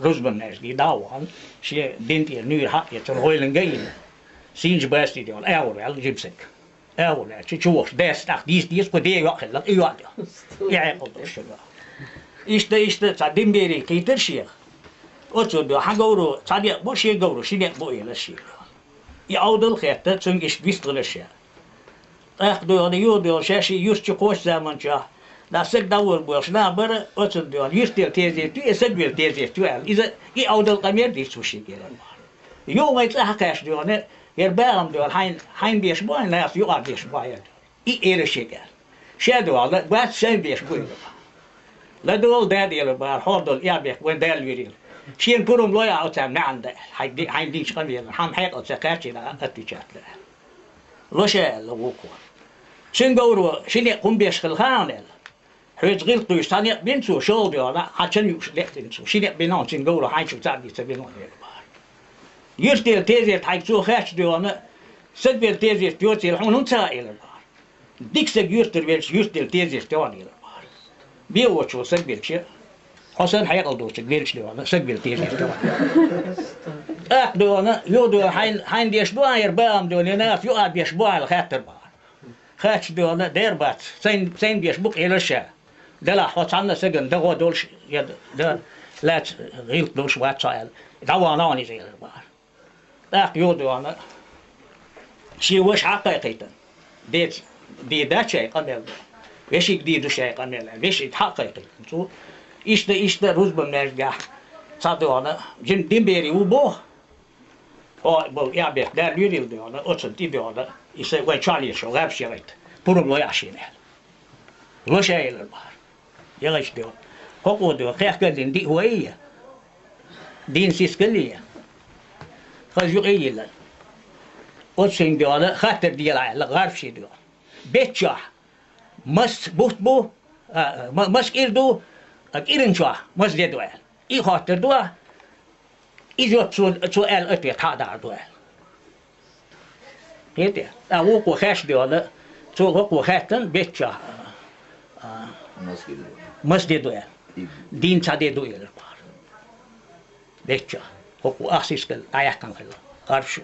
رزبن ناس دي داوان شيء دينتي نير حق يتنغويلن جاين سينج باستي دول أول جيبسك أول تشوف داس تاخ ديس بدي يأخذ لك يقعد يعقل الشباب إيش تعدين بيري كيتر شيء أتصدق حقورو تعدي بوشي جورو شيء بوي للشيء يعودل خيرته تنجش بيستغل الشيء أخذوا يودوا شاشي يستقوش زمان جاه لا سك دور بوش لا برا أتصدق يستيل تيزي تي سجل تيزي توال إذا يعودل قمير دي سوشي كده يوم يطلع كاش ديون يربعهم ديون حين بيشبوين ناس يقعد بيشبوين إيه شيء كده شادو على بس شيء بيشبوين لا دول دادي اللي بار حاضر يابيك وين دال ويريل شين كلهم لويا أوتام نعند حين ديش قمير حم حيط أتسكاتي لا أتيجات له لوشة لوقوة شين جورو شين يقوم بيشغل خانل حيت غير قيس ثاني بينسو شغل ديولا عشان يوصلت بينسو شين بينام شين جورو حين شو تعبي تبينون يربار يستيل تيزي حيكسو خاش ديولا سدبل تيزي تيوتي الحون نتسائل البار ديك سجيرتر بيلش يستيل تيزي تيواني البار بيوتشو سجبل شيء حسن حيقل دوش سجبل شيء ديولا سجبل تيزي تيواني ديولا يودو حين ديشبوها يربام ديولا ناس يقعد بيشبوها الخاتر بار خاتش ديولا دير بات سين بيشبوك إلى الشارع دلا حوت عنا سجن دغو دولش يد لا غيلت دوش وات سائل دواناني زي البار يودو أنا شيء وش حقيقة دي ده شيء قميل وش جديد شيء قميل وش حقيقة شو إيش ده روز بمنرجع صادو أنا جن ديمبيري وبوه هو بو يابيك ده ليريل ده أنا أتصل تي ده أنا يسوي وين شالي شو غاب شريت بروم لو يعشينه لو شيء البحر يلاش ده هو ده خير كذين دي هوية دين سيسكلية خذوا إيلا أتصل ده أنا خاطر ديال على غارف شيء ده بيتشا مس بوتبو مس إيردو إيرنشا مس ديدوال إيه خاطر دوا إذا سؤال أتيت هذا دوا هيدا أوقو خاش دوا سوق وخاتن بيتشا مس ديدوال دين سادي دوال البار بيتشا هو أسيس كل أيها كان كله عارف شو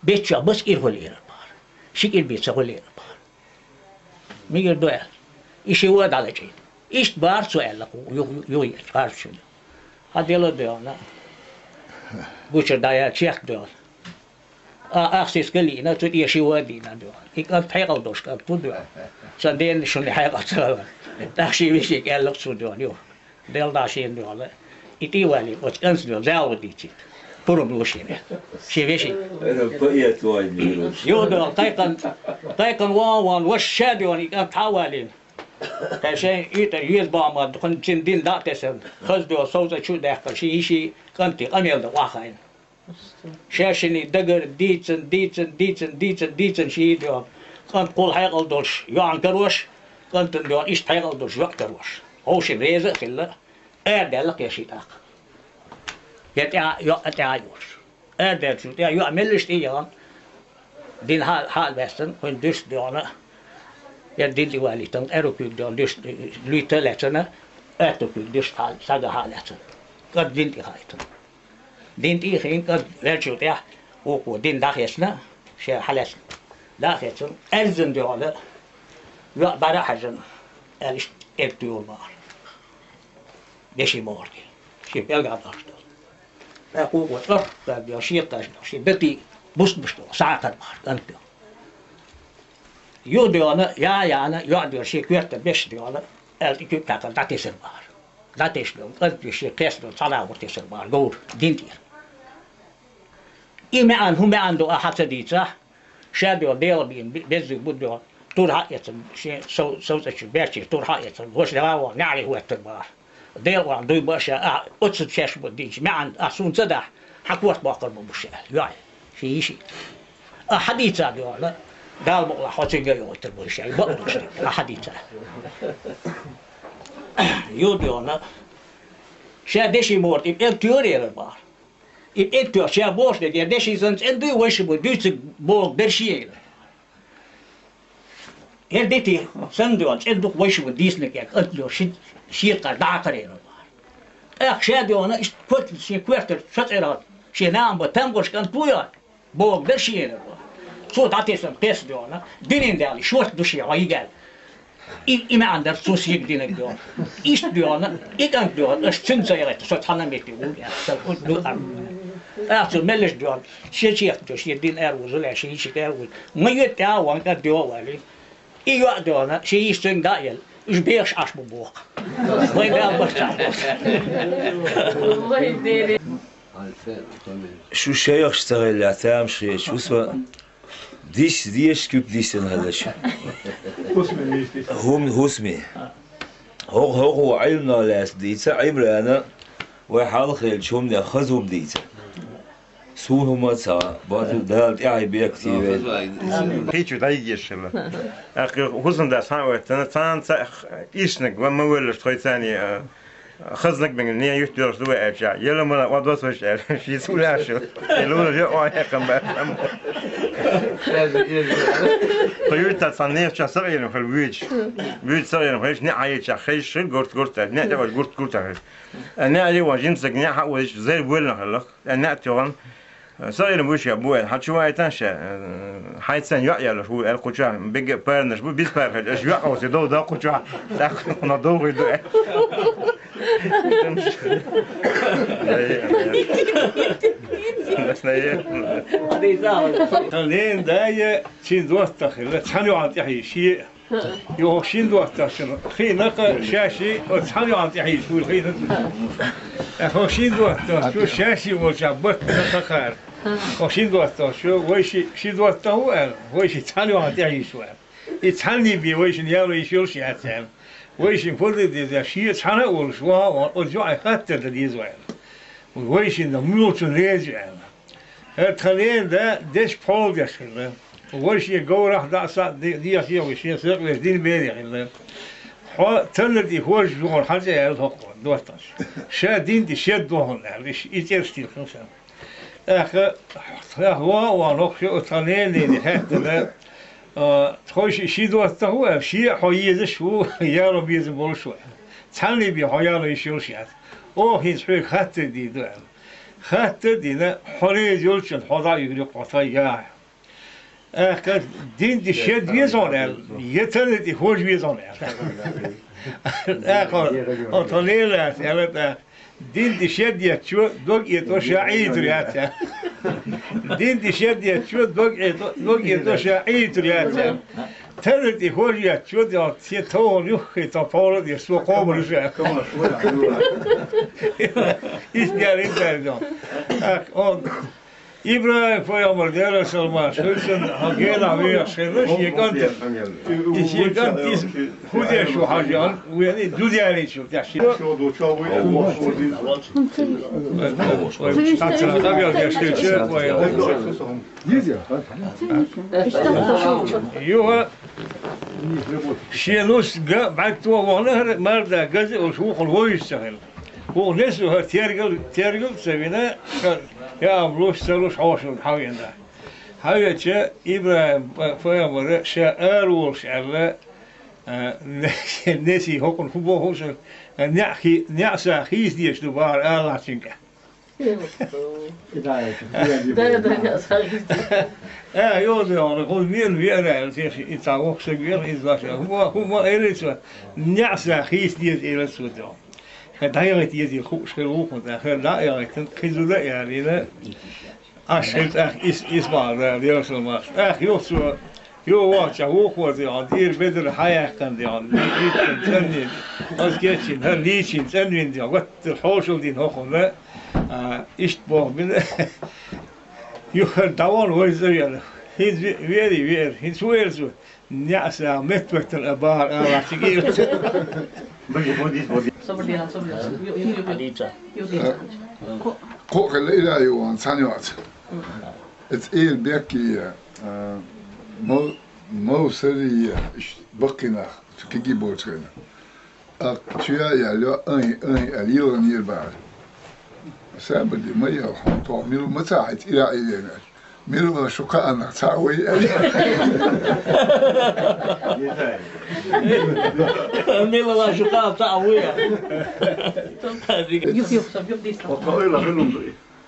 بيتشا بس إيرهولي البار شيء البيت سهولي البار ميجر دوال إيش هو ده على شيء إيش بار سؤال لك يو عارف شو هذا اللي دوال بوشر دايا شيخ دوال أسيس كلي ناتو إيش هو دينا دوال إيكان حيقل دوش كان تودوال سندين شو اللي حيقل سوال تخشي بيشي قال لك سو دوال يو ديال داشين دوال إتي والي وتكنس دوال زاو ديتي بروم لوشينه شي بيشي أنا بقيت وايد يو دوال تايقن وان وش شادوان إيكان حوالين كشين يتر يزبا ما دخن دين دا تسن خز دوال صوت شو داخل شي كنتي قميل دا واخين شاشني دقر ديتن شي دوال كنت قول حيقل دوش يوعن كروش كنت دوال إيش حيقل دوش يوع كروش هو شي بريزة خلا دالك يا شي تاق يتعايوش دال شو يعملش إيان دين حال بسن كن دوش دوانا يدين دي والي تن أروكيك دوان دوش ليتا لاتنا أتوكيك دوش حال ساقا حال لاتنا قد دين دي هايتن دين دي خين قد رجو تيا وقو دين داخيسنا شي حالسنا داخيسن ألزن دوانا يوع بارا حجن أليش تبتيو المار دشي موردي شي بيلقى داشتو أقول وطر تابع شي تاشتو شي بتي بوشتو ساعة المار أنت يو ديانا يا أنا يعدي شي كويت بيش ديانا التي كاكل داتي سربار داتي شلون قد شي قيس دو صلاة ورتي سربار جور دينتير إما أن هم عنده أحد سديسة شادو ديال بين بيزي بدو تور حقيقة شيء صوت شيء بيرشي تور حقيقة وش ده نعرف هو التربار ديال وعن دوي باشا أتصل شاش بديش ما عند أصون صدح حكوت باقر بمشي يعني شيء حديثة ديال دال مقلا حوتين جايو التربوش يعني بقدرش حديثة يوديونا شادشي مورد يبقى تيوري البار يبقى تيور شابوش ده يدشي زنت إندي وش بديش بوق درشيل هرديتي سندوان عندك وش وديسنك ياك أتلو شيء قردع قريرة شادي وانا كنت شي كوارتر شطيرات شي نام بتنقش كان تويا بوق ده شيء صوت عتيسم تيس ديونا دينين دالي شوت دوشي رايقال إما عندر سوسيك دينك ديون إيش ديونا إيجان ديون إيش تنزيرت صوت حنا ميتقول يعني سأقول دو أصل ملش ديون شيء دوشي دين أروز ولا شيء أروز ما يتعاون كديون والي إيجا ديونا شيء يستن دايل إيش بيش عش ببوق ويقال بس شو شيء اشتغل عتام شيء شو اسمه ديش كيف ديش هذاش هو اسمه هو علمنا لاس ديتا عمرنا وحال خيل شوم ناخذهم ديتا سون ما تسا بعد دال يعني بيكتير هيك دايجش الله اخي حسن ده ساعه تنتان ايشنك وما ولش خوي ثاني خزنك من النية يشتري سوى أشياء يلا ما وضعت وش شيء سوى أشياء يلون الجو عايقم بهم خيوط تصنيف شو صغير في الويج صغير فيش نعيش خيش شو قرت نعتبر قرت أنا اللي واجين سجني حق وش زي البول خلاص أنا تيوان صغير بوش يا بوي حتى شو عايتانش حيت سن يعيا شو القجع بيج بيرنش بو بيس بير ايش يعيا وسيدو ده قجع نضوغ يدو لين داية شين دوستا خير تحنيو عن تحيي شيء يو شين دوستا شنو خي نق شاشي وتحنيو عن تحيي شو الخي هو شين دوستا شو شاشي وجابت نق خير هو شين دوستا شو ويشي شين دوستا هو ويشي تحنيو عن تحيي شو يتحني بي ويش نيالو يشيل شيء عتام ويش يفرض دي شيء تحنا أول شو ورجع خاطر ديزوال ويش نموت نرجع التخلين ده دش بول يشيله ويش يجو راح ده صار دي أشياء ويش يسرق ويدين بيري يعني هو تلدي هو جوار حاجة يالله دوستاش شادين دي شد دوهن ليش يترستيل خمسة هو ونقش التخلين دي هذا خوش شيء دوسته هو شيء حيز شو يارو بيز بولشوا تحلي بي حيارو يشيل شيء أو هيز حيك خاطر دي ده خاطر دي ده حريز يلشن حضا يقول قطعية كان دين دي شد بيزونه يتر دي خوش بيزونه أطليلات يعني دين دي شد يتشو دوق يتوشى عيد رياته دين دي شد يتشو دوق يتوشى عيد رياته تردي خوش يتشو دي تيتون يخي تفاول دي سوق قبل شيء إيش قال إنت اليوم إبراهيم في عمر ديار سلمان شلون هجينا ويا شلون يكانت خودي شو حاجة ويعني دودي عليه شو تحشي شو دو شو ويا شينوس بعد تو وانا مردا جزء وشوخ الويش سهل هو نسوا تيرجل سوينا يا أمروش سلوش عاشون حوينا هاي شيء إبراهيم فيامر شاء أروش على نسي هكون فبوه هوش نعسى خيس ديش دوبار الله تنكه يودي أنا قول مين ويرى الشيء يتعوق سجير إزاش هو إيرس نعسى خيس ديش إيرس ودهم دايرة يدي خوش خلوق متأخر دايرة خزودة يعني لا أشهد إسمع ذا ديرسل ماس يوسف يو واش هو خوذي عندير بدر حياة كان دي عند ليشين تنين أزكيشين هل ليشين تنين دي وقت الحوشل دين هو لا إشتباه من يخل دوان ويزري he's very he's well so نعسى متوقت الأبار راشيكير قوق الليلة يوان ثانيوات اتقيل بيكي مو سري بقينا كيجي بولترين أكتويا يالو أي أليو نيربار سابدي ما يرحم تعملوا متاعت إلى إلينا ميرو شو كأنك تساوي ميلا شو كان تساوي يوف يوف صب يوف ديس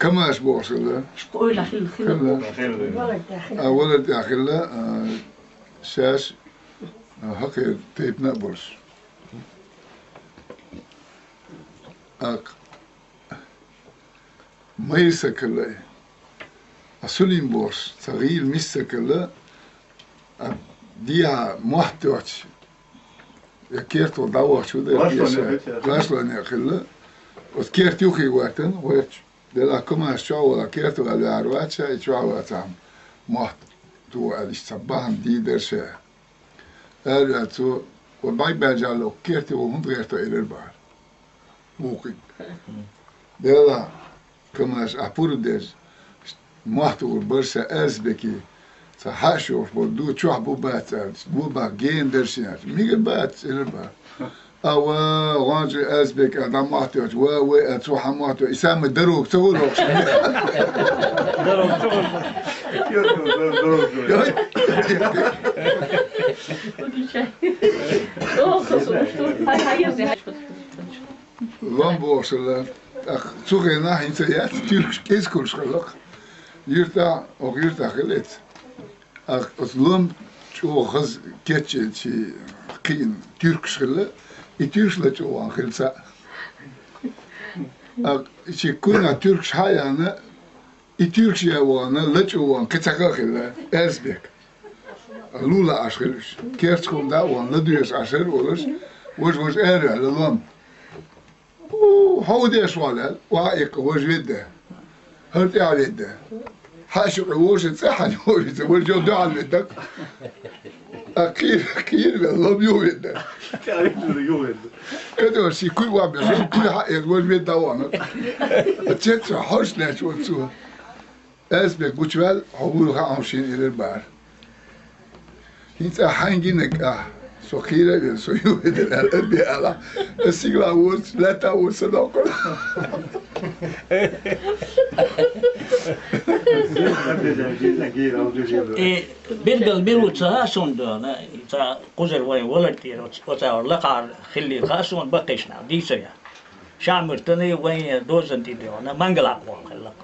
كما أسبوع سلا شقول خل خل ولد يا خلا شاش هكذا تيت نابلس ما يسكله أصلين بورس تغيير مسكله ديها محتوى كيرتو دوا شو ده غاسلون يا خلا وكيرت يوخي وقتن ويش دلا كما شو ولا كيرتو على عرواتشا يشوا وتعم محتوى على الصباح دي درسه قالوا تو وباي بجالو كيرتو وهم غيرتو إلى البحر موقي دلا كما أبور دز محتوى برسا أزبكي صحاشوف بدو تشوح بوبات بوبا جين درسينات ميجل بات إلى البحر أو غانج أزبك هذا محتوى و تروح محتوى يسمى دروك تقول دروك Landbouwselen, zo geen nacht in het Turks kieskurs geluk. Jurta ook jurta gelet. Als land zo gas ketje geen Turks geluk, het Turks let zo aan gelsa. Je kon naar Turks haaien, het Turks jouwen let zo aan ketsaga geluk, Erzbek. Lula asgelus, kerstkom daar aan, dat dus asgelus, was erg de land. هو ده سؤال وايك وجده هل على حاشق وش صح وش ورجو دعاء بدك اكيد والله بيوده كده شي كل واحد كل حق وش بده وانا تشت حوشنا شو تسوى اسبك بوشوال حبول عامشين الى البحر انت حنجينك Så kirar vi så gjorde det där det alla. Sigla ord, lätta ord så då. بالنسبة للميروتها سون تا قزر وين ولدتي وتا لقار خلي خاصون بقيشنا دي سيا شامرتني وين دوزنتي ديونا مانجل اقوى خلق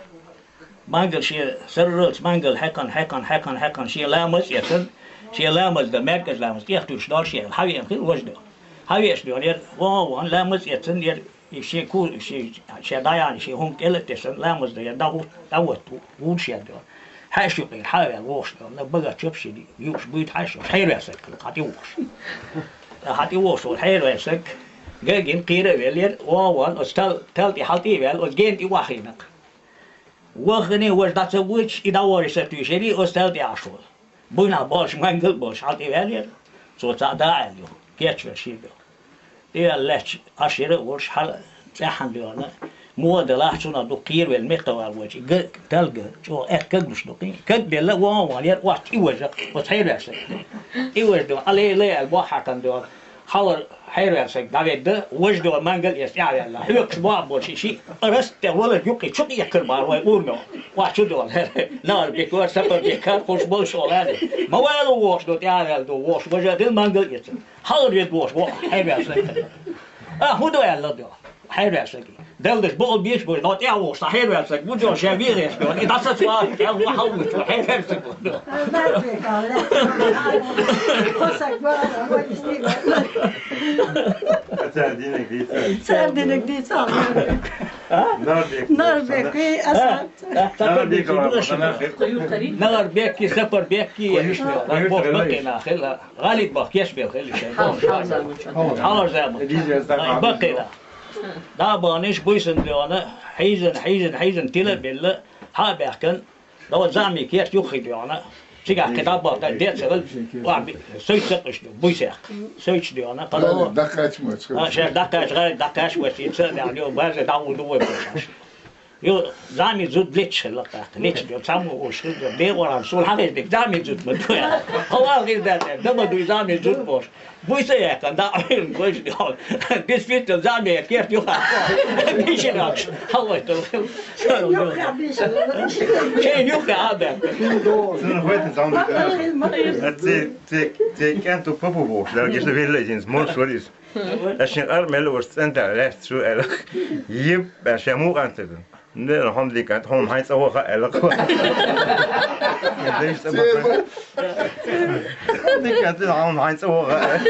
مانجل شي سررت مانجل حقا شي لامس يتن شيء لامز ده مركز لامز يختو شدار شيء الحاجة يمكن وجده حاجة شدار ير وان لامز يتسن ير شيء كول شيء دايان شيء هم كله تسن لامز ده يداوت وول شيء ده حاشو قيل حاجة ووش ده بقى تشوف شيء يوش بيت حاشو حير يسك حتي ووش والحير يسك جاين قيرة ويلير وان استل تلتي حالتي ويل وجين تي واحدك وخني وجدت سويش يدور يسوي شيء استل تي عشول بونا باش مانجل باش عطي بالير صوت داعي اليوم كيتش شيء ده لاتش اشيره ورش حل تحن ليونا مو ده لاحسنا دو كير والمحتوى الوجه تلقى شو كدش دقين كد بلا وان واحد يوجه وتحير يسك يوجه عليه لا البحر كان ده حاول حير يسك ده وجده مانجل يسعى الله هيك سبوع بوش شيء أرست ولا يقي شو يكربار ويقولنا واحد شو ده نار بيكور سفر بيكار خوش بوش ولا ما ولا وش ده تعال ده وش وجده مانجل يسك حاول يدوش حير يسك هو ده الله ده حير يسك دلش بقول بيش بقول نوت يعوش صحيح يا سك بوجو شافير يا سك إذا صار يا هو حول صحيح يا سك سأدينك دي صار نار بيكي أسد نار بيكي سفر بيكي بوش بقينا خلا غالب بق يشبه خلي شيء حاضر زمان بقينا دا بانش بويسن ليانا حيزن تلا بالله ها بيحكن لو زعمي كيف يخي ليانا شجع كتاب بقى ديت شغل واحد سويت سقش بويسه سويت ليانا قالوا دقاش مش شاف دقاش غير دقاش وش يتصل يعني وبعد داو دو بوش يو زامي زود ليتش لقطة ليتش جو سامو وش ده ورا سول حاجة ديك زامي زود مدويا هو غير ده ما دو زامي زود بوش بوي سيا كان ده عين بوش ده ديس فيت زامي كيف يوقع مش ناقش هو يتلو شيء يوقع هذا Sen vet inte om det kan du på vårt där just det vill inte små stories. Jag känner med lust inte rätt så eller jip jag känner inte det. Det har de kan hon har inte åka eller det är så bara. Det kan inte hon har inte åka.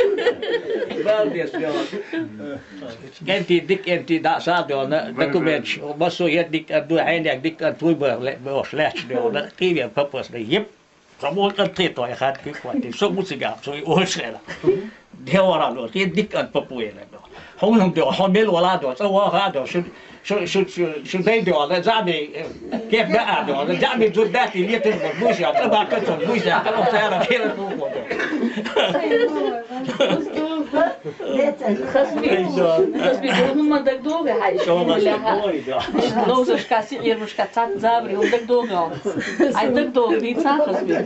انتي ديك انتي دا صادو دكومنتش وبسو يديك ادو عينك ديك ادوي بوش لاش دو كيف بابوس يب رمول انتيتو يا خاد كيف وانتي سو موسيقى سو اوشلا دي ورا لو ديك ان بابويلا هم دو حمل ولا دو سو هذا شو بيدو هذا زعمي كيف بقى دو زعمي زوداتي اللي تنبر بوش يا طبعا كتر بوش يا كلام سيارة كيف تقول خصبي هم دك دوغة هاي لوزش كاسي غير مش كتات زابري هم دك دوغة هاي دك دوغة بيتسا خصبي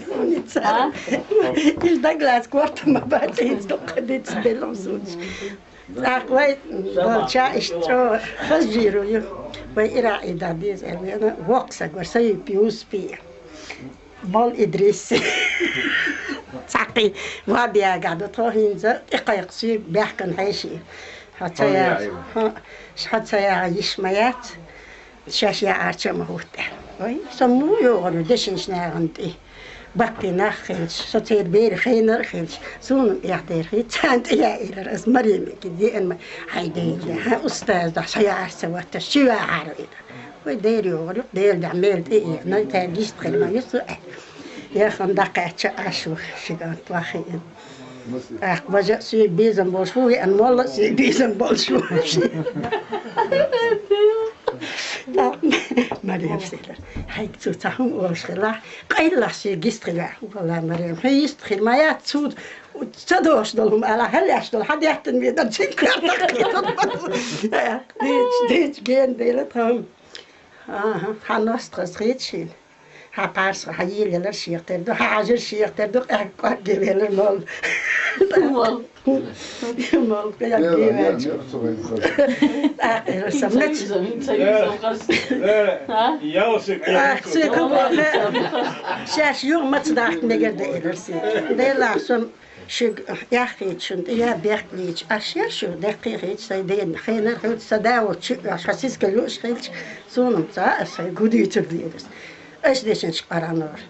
إيش دقلاس كورت ما بعدين دقدت بلوزوج أخوي بالشا إشترو خزيرو يو وإيرا إداديز أنا وقسك ورسي بيوس بي بال إدريس ساقي وابيا قاعدة توهين زا إقايقسي بيحكن عيشي حتى يعيش ميات شاشي عارشة مهوتة سمو يوغلو دشنش ناغنتي بقي ناخلش ستير بير خينر خلش سون يحضر خيت سانت يا إلى رأس مريم كدي أن هيدي ها أستاذ ده سيار سوت الشوا عارين ودير يوغلو دير دعمل دي نتاجيش تخلما يسوع يا خندق أشو شجعت واخين بجا سي بيزن بولشوي أن والله سي بيزن بولشوي مريم سيلر هاي تسوتهم وشلا قيل سي جستريا والله مريم هي يستخل ما ياتسود وتصدوش دولهم على هلاش دول حد يحتن بيدر تشكر ديت بين ديلتهم خلاص ريتشين ها باس هايل يلا شيخ تردو حاجة شيخ تردو أكاد جبل المال المال كيا جبل سمعت شاش يوم ما تصدق نقدر إلرسي ده لازم شو يا أخي شو يا بيحكيش أشياء شو دقيقة سيدين خينا خد صداوة شو أشخاص كلوش خيلش صونم تا أسي جودي ترديرس إيش ديشنش قرانور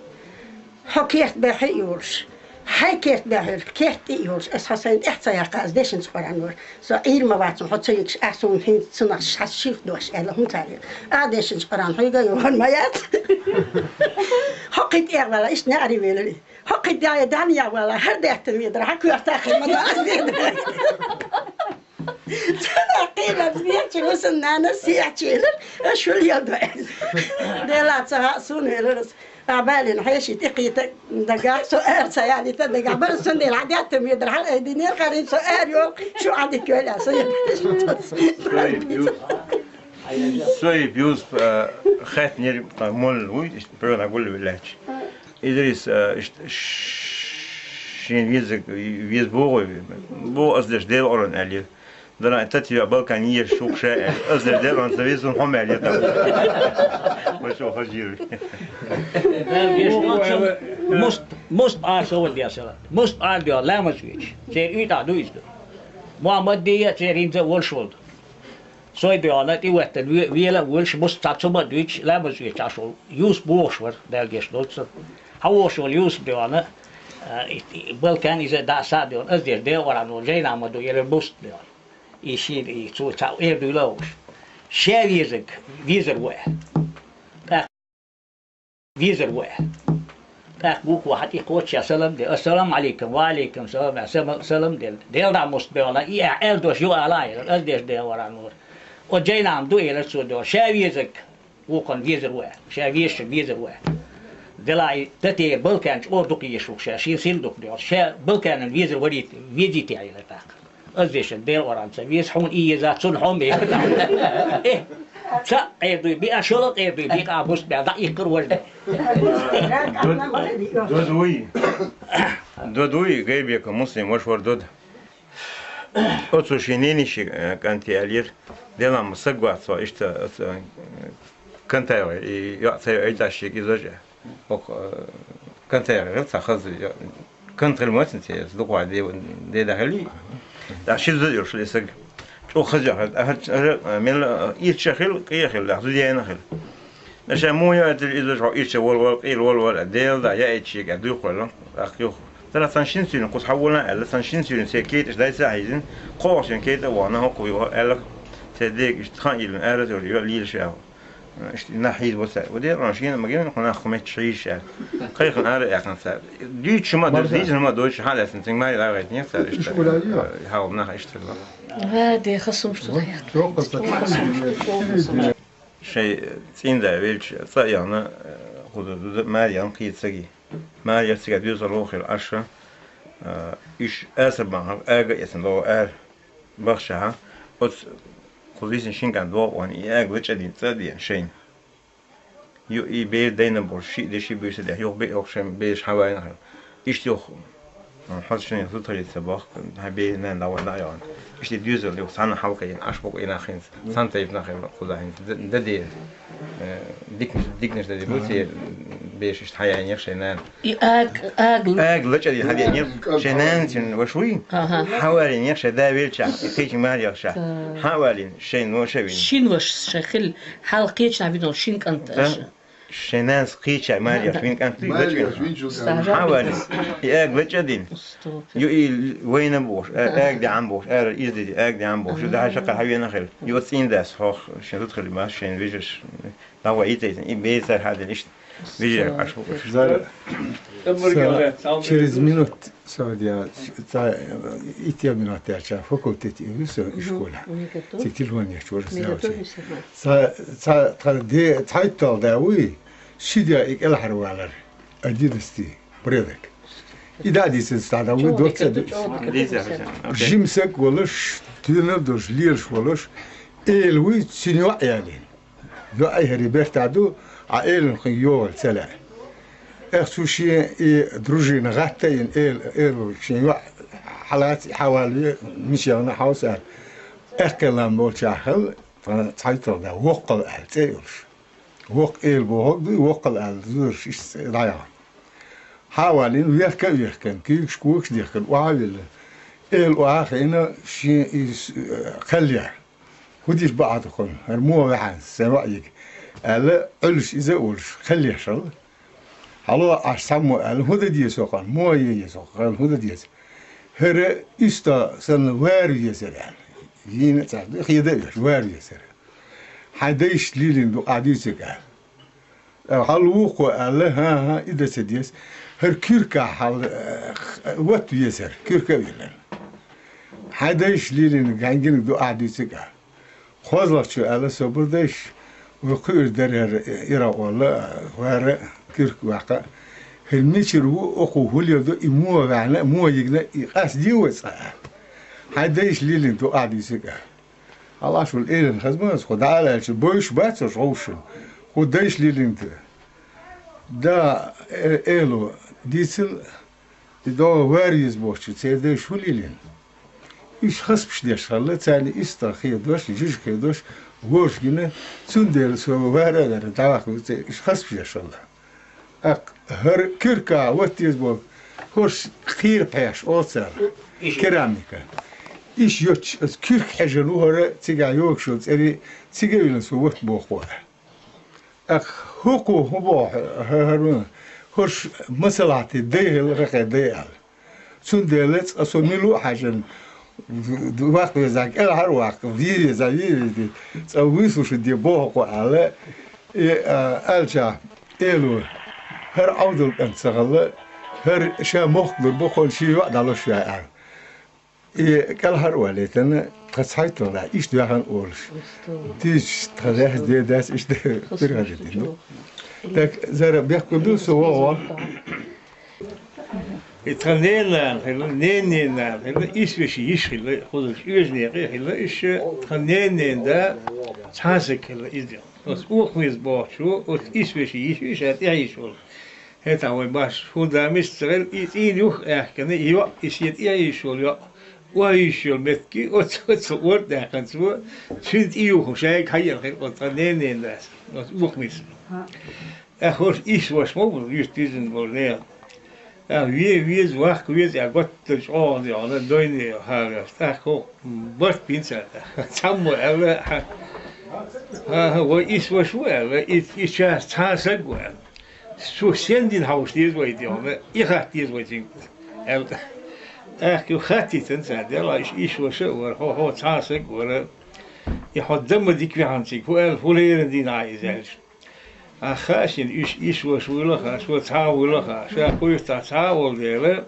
حكيت بحيورش حكيت بحيور كيت يورش أساساً إحتيا قاز ديشنش قرانور سائر ما بعتم حتى يكش أحسن هين صناش حشيف دوش إلهم تاريخ ديشنش قران هيجا يوهن مايات حكيت ولا إيش نعرف ولا حكيت يا دانيا ولا هر ديحتم يدرى حكوا يرتاخي ما دعنا قيلة بيحكي وصلنا أنا سيحكي شو اليد ده لا تهاسون هلرس عبالي نحيشي تقيت دقاق سؤال سيالي تدقاق بل سندي العادات ميدر حلقة دينير قرين سؤال يوم شو عندك ولا سيد سوي بيوز خات نير مول وي برنا أقول بالله إدريس شين ويز بو أصدش ديل أورن عليه ده تاتي بالكانية شوك شائع أصدر ده عن سبيل هم عليه وشو خجير most also dia sala most are dia language ser uta duis Muhammad dia serin ze wolshwold so dia na ti wet wiela wolsh most tatsoma duis language tasol use boshwer der gesnot how shall use dia na balkan is da sa dia as dia wala no jaina ma do yele most dia يشيل يسوي تعوير دولوش شير يزق فيزر واحد فيزر واحد بوك واحد يقول يا سلام دي السلام عليكم وعليكم السلام سلام ديل دا مستبيونا إيه أل دوش يو ألاي أل ديش ديل ورا نور وجينا عم دو إلى سو دو شير يزق وكان فيزر واحد شير يشك فيزر واحد دلاي تتي بلكانش أوردوك يشوك شير سيلدوك ديل شير بلكان فيزر وريت فيزيتي على تاك أزيش الديل وران سبيس حون إيه ذات صنحهم بيه إيه سا قيدوي بي أشولا قيدوي بي قابوس بعد يكر ولد دودوي غير بيك مسلم وشور دود أتوشينيني شيء كانت يالير دينا مسقوات سو إشت كنت يعطي عدة شيء إزاجة كنت غير تأخذ كنت الموت أنت تدقوا دي داخلي ده شيء زي يرش ليسق شو خرج من يتشخل يخل لا زي أنا خل نشأ مو يأتي إذا شو يتش وال ديل ده يأتي شيء قد يقول أخيو ترى سنشين سين قص حولنا على سنشين سين سكيت إيش ده يساعدين قوسين كيت وانا هو قوي قالك تديك تخيل أرد ولا ليل شاو ناحية وسائل ودي رانشين ما جينا كنا خمسة شيء خير أنا يعني سار ديت شو ما دوش ما دوش حالة سنتين ما يلاقي نية سار إيش هاو منها إيش تلا هذا خصم شيء سين ده ويلش صيانة خذ ما ينقي تسقي ما يسقي بيوصل روخي العشرة إيش أسر معه أجا يسند بخشها بس خذيسن شين كان دوا واني وش أدين تدين شين يو بير دينا برشي دشي بيرس ده يو بير أخشم بيرش حوالي نخل إيش يو حظ شنو يصير لي السباق هبي نان دوا نايان إيش ديوزل يو سنة حلقة ين أشبك إلى خين سنة تيف نخل خذاهن ده دي ديكنش ده بوتي بيش إيش حياة يخشى نان ليش أدين هذي يعني شنان شن وشوي حوالي يخشى ده بيرشة كيش ما يخشى حوالي شين وشوي شين وش شخل حلقيش نبيدون شين كنت شنان قيش ما يخشين كانت حوالي ليش أدين يو وين بوش دي عم بوش إيزدي دي عم بوش ده شقة حبي نخل يوسين ده صح شن تدخل ما شين بيجش لو عيتين بيصير هذا ليش بيجي عشوق через минут سعودية إتيا منات يا فكرت يوسف إشكولا تلفون يشور دي تايتل داوي شديا إك الحرو على أجدستي بريدك إذا دي سنستعدوا دوت جيمسك ولش تنادوش ليرش ولش إلوي تسينوا عيالين لو أي هربت عدو عائل خيول سلا أخشوشي دروجي نغتين إل شيء حالات حوالي مش أنا حوسان أكلم بولشاخل فنتحيطر ده وقل ألتيرش وقل بوهقدي وقل ألزورش إيش ضيع حوالين ويحكم كيكش كوكش ديكل وعابل إل وآخرين شيء خليه وديش بعضكم هرموه وحان سواء ألا علش إذا أولش خليه شل هلا أسمو أل هذا ديسوقان مو يسوقان هذا ديس هر إستا سن واري يسران ين تعرف خيداش واري يسر حدايش ليلين دو عديسك هل وقوع ألا ها إذا سديس هر كيركا حال وقت يسر كيركا يلان حدايش ليلين جانجين دو عديسك خذلك شو ألا سبردش وقير درر إيرا ولا وارا كيرك واقع هالميشر هو أخو هوليو دو إمو وعنا مو يجنا قاس ديوس حدايش ليلين تو قاعد يسكع الله شو الإيرن خدمة خد على شو بوش باتش روش خدايش ليلين دا إيلو ديسل دا واريز بوش تسيدي شو ليلين إيش خصبش ديش خلت ثاني إستا خيدوش جيش خيدوش وش جينا سندل سو وارا در تاخ إيش خصبش ديش الله هر كيركا واتيز بو هوش خير باش أوصل كيراميكا إيش يوتش كيرك حجنو هر تيجا يوكشو تري تيجا يلسو وقت بوخوا هوكو هو هرون هوش مسلاتي ده الرقة ده سندلت أسميلو حجن وقت يزاك الهر وقت فيري زايري تسويسو شدي بوخوا على ألجا إلو هر عودل انتغل هر شا مخبر بخل شي وقت على شوية كالهر وليتنا تصحيت له إيش ده هنقولش تيش تخليه ده داس إيش ده ترغدين لك زر بيحكوا سوا Itranelen, nenen, İsveç'i işle, hoş özneği hele iş tranenen de çazık hele izliyor. Os uğmiz boğuşu, os İsveç'i iş et ya iş ol. Heta o baş fundamental iyi yok erkene yok işet ya iş oluyor. O iş ol metki o orada kansu. Çünkü iyi yok şey hayır o tranenen de. Os uğmiz. Hoş iş var mı bu yüzden bu ne? Wie zwak, wie ja Gott durch all die alle Döne haben. Da ko, was bin's Sammo alle wo ist was wohl, ist ja Tasa gwel. So sendin Haus dies weit ja, ich hat dies weit. Ich hatte dann sagt, ja, ich was so, ho Tasa gwel. Ich hat dem dik wie hanzig, wo lehren die nahe selbst. Achashin ish was willacha, was how willacha, so push that how dele,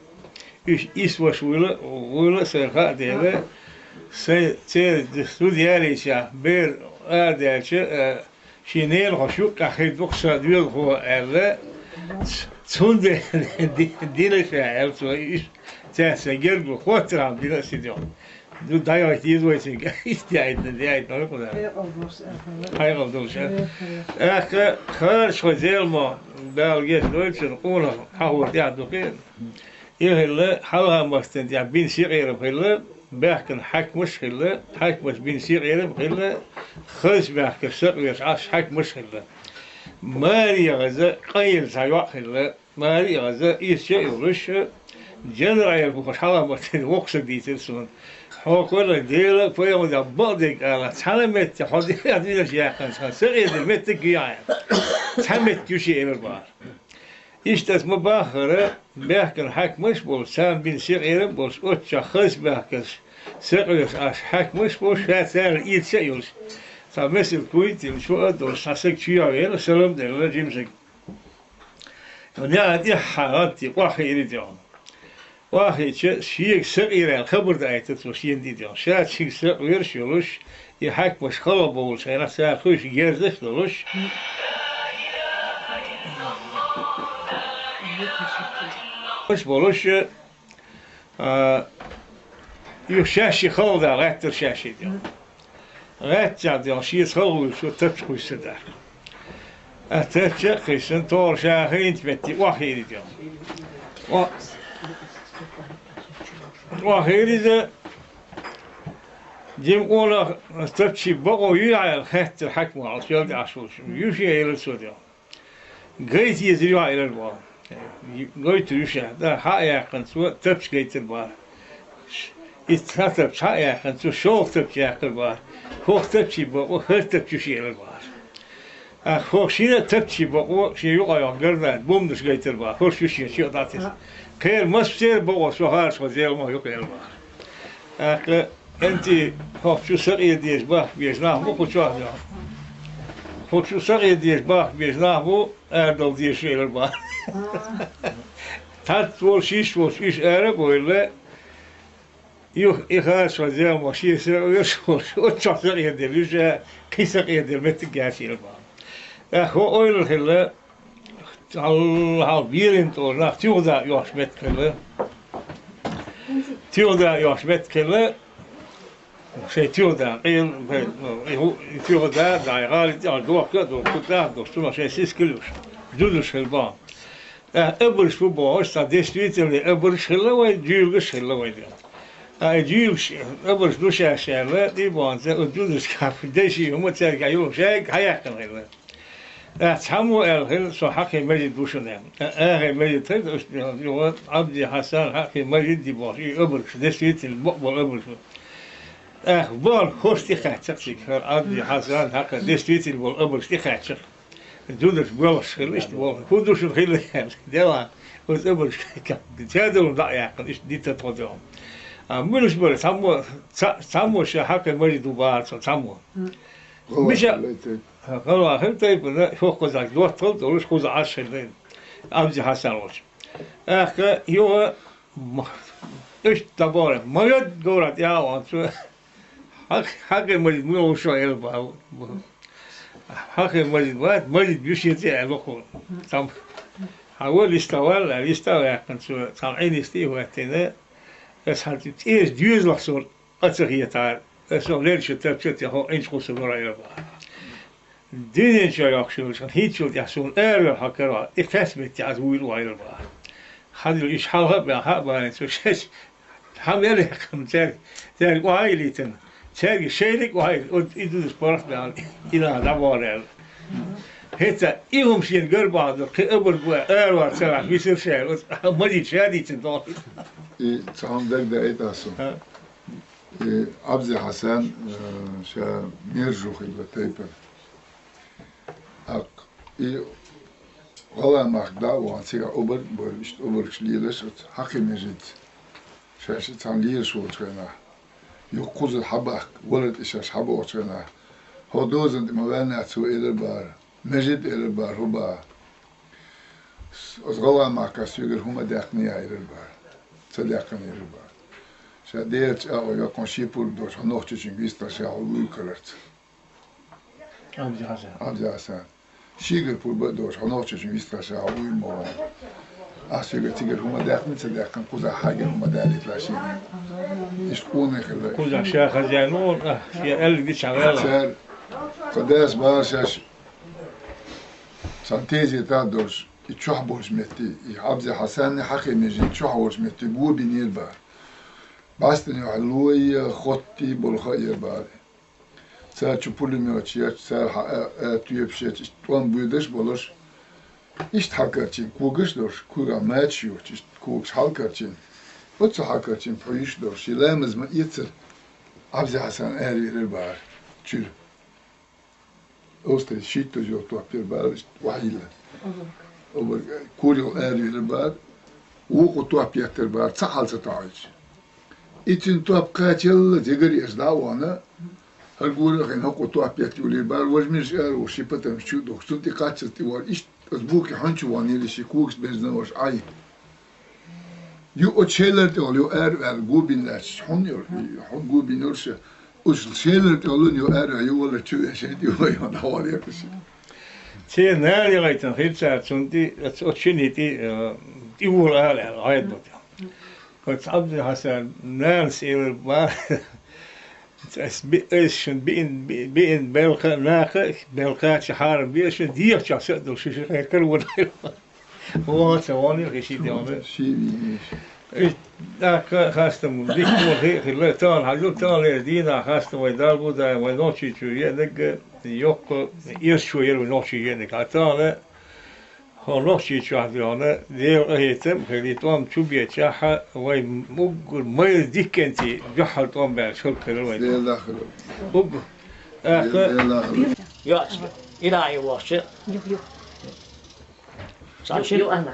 ish was willa serha dele, se de studiarisha ber adelche, shinel hoshuk kahid buksa duel ho elle, zunde dinisha el so ish, se gergo khotram dinasidion. Du da ja die so ist die Idee noch oder? Hayır oldu şey. Her şey zelma belge Deutschen ohne Hauer ja doch. Ihre halha mussten ja bin sicher hele berken hak mushkile hak must bin sicher hele khos berken sirr as hak mushkile. Maria gaza qayl saywa hele Maria gaza is şey oluş general bu halha mustten oksa diysin. Hoqola dele poyama da badik ala salamet hadi adıyla şey yakan sığıydı mettik ya. Samet güçü ever var. İşte bu bahara berken hakmış bol sen bin sığıyım bol o şahıs berken sığıyız as hakmış bol şahser ilçe yol. Sa mesela kuyutil şu adı sasık çiğa ver selam derler cimsek. Ne adı hayatı vahiri diyor. واحد شيء صغير الخبر ده أيتته شيء جديد يعني شيء صغير شلوش يحك مش خلص بقول شيء أنا سأخش جرزش شلوش مش بقولش يشاشي خلص ده غير شاشي ده غير ده شيء خلص شو تبص ده أتبص خشن طور شاهين تبتي واحد ده وهيري ده جيم أولا تبشي بقو يعيل خيط الحكم على الشيء عشوش يوشي إلى السوداء قيت يزريوا إلى البار قيت يوشي ده حقيقة قنسوة تبش قيت البار يتخطب حقيقة قنسوة شوق تبشي البار خوخ تبشي بقو خير تبشي إلى البار خوخ شينا تبشي بقو شي يقع يقردان بومدش قيت البار خوش يوشي شيء داتيس خير مصير بقى سهار شوزيل ما يقول ما أنت هو شو سريع ديش باه بيجناه مو كشاه يا هو شو سريع ديش باه بيجناه مو أردل ديش إلى الباه تات وشيش أرب ولا يخاش شوزيل ما شيء سريع شو سريع ديش كيس سريع ديش متجاش إلى الباه هو أول هلا al birint år nach tjuda jag smettkille. Tjuda jag smettkille. Şey tjuda tjuda da galit al dokta dostuma şey siz kılıyor. Dülüş helba. Öbür şu bu sta destruitli öbür şılla ve cülgü şılla ve diyor. Cülgü öbür şu şerle di bonze ödülüş kapı deşi umut yok şey hayakın hele. ساموئيل هل سو حقي مجد بوشنام آخر مجد ترد أشبه عبد حسن حقي مجد دي باش أبرش دسيت البقبل أبرش بال خوش تخاتشك هر عبد حسن حقي دسيت البقبل أبرش تخاتشك دودش بولش خلش بول خودش خلش دوا وز أبرش تادلون ضايع إيش دي تطودهم منش بول سامو شا حقي مجد دوبار سامو مش قالوا هم طيب شو قزاك دوت طلت وش قزا عشرين أمزي حسن وش يو إيش تبارك ما يد قولت يا وان شو حق مجد مو شو يلبا حق مجد واد مجد بيشيتي على لقول تام حاول يستوى كان شو طالعين يستوى تنا بس هاد إيش ديوز لحصول أتريه تعال بس هو ليش تبتدي هو إنش خصوصا رأيه دين شو يحصل عشان هيك شو يحصل حكرا اكتسبت تعزويل وايد بقى هذا الإيش حالها بقى بقى شو هم يريكم تاني وايد تنا تاني شيء وايد يدوس برف بقى إلى دبارة هتا إيهم شين قربان قبل بقى أروع سرعة بيصير شيء ما جيت شادي تنتظر تعم ده إيه تاسو أبزي حسن شا ميرجو خيبة تيبر أق والله ما أخدا وانسيا أوبر برشت أوبر شليلش حقي مجد شاش تعم ليش وتشينا يقوز الحبق ولد إيش حبق وتشينا هو دوزن دموعنا تسو إلى البار مجد إلى البار هو با أصغوا مع كاسيجر هم داخني إلى البار تلاقني إلى البار شاديت أو يكون شيبور دوش هنوختي جنبيستا شاولوي كرت أبزي حسن شيجر بور دوش هنوختي جنبيستا شاولوي مو أسيجر تيجر هم داخني تلاقن كوزا حاجة هم دالت لا شيء يشكون خلا كوزا شاخ زينون يا قلب دي شغالة قداس بارشاش سانتيزي تادوش يتشوح بورش متي يعبزي حسن حقي مجي يتشوح بورش متي بو بنيل بار باستني علوي خطي بالخير بار سال تشوبولي ميوتشيات سال تيبشيت توان بودش بولش إيش حكرتين كوغش دوش كوغا ماتشيو كوغش حكرتين وتش حكرتين فيش دوش يلامز ما يتسر عبزي حسن آري البار تشيل أوستي شيتو جو تو أبير بار وحيلة أو كوريو آري البار وقو تو أبير البار تسحل ستعيش إتين تو أبقاتل تجري إصداوانا هالقول خين هقو تو أبير البار وجمش آرو شيبتا مشيو دوك سنتي قاتل تيوار إيش أسبوكي حنشو واني لشي كوكس بيزنا وش عاي يو أتشيلر تقول يو آر قوبين لاش حن قوبين يرشي وش الشيلر تقولون يو آر يو ولا شو أشيد يو يو نهار يكشي تي ناري غايتن خير ساعة سنتي أتشيني تي يقول آل عايد بطيا قلت عبد حسن نانس إلى البار اسم بين بلقا ناقة بلقا شحار بيش دير شخص دو شيء غير كل هو ثواني غشي ديامه ذاك خاصة ذيك هي خلال تان حاجو تان دينا خاصة ويدار بودا ونوشي شوية دق يوك يس شوية ونوشي ينك تان هو نوشي شاهديانا دير هيتم خليتهم شو بيتشاحة وي مقول ما يديك أنتي جحل توم بعشر كلوين دير داخله مقول يا إلهي واشة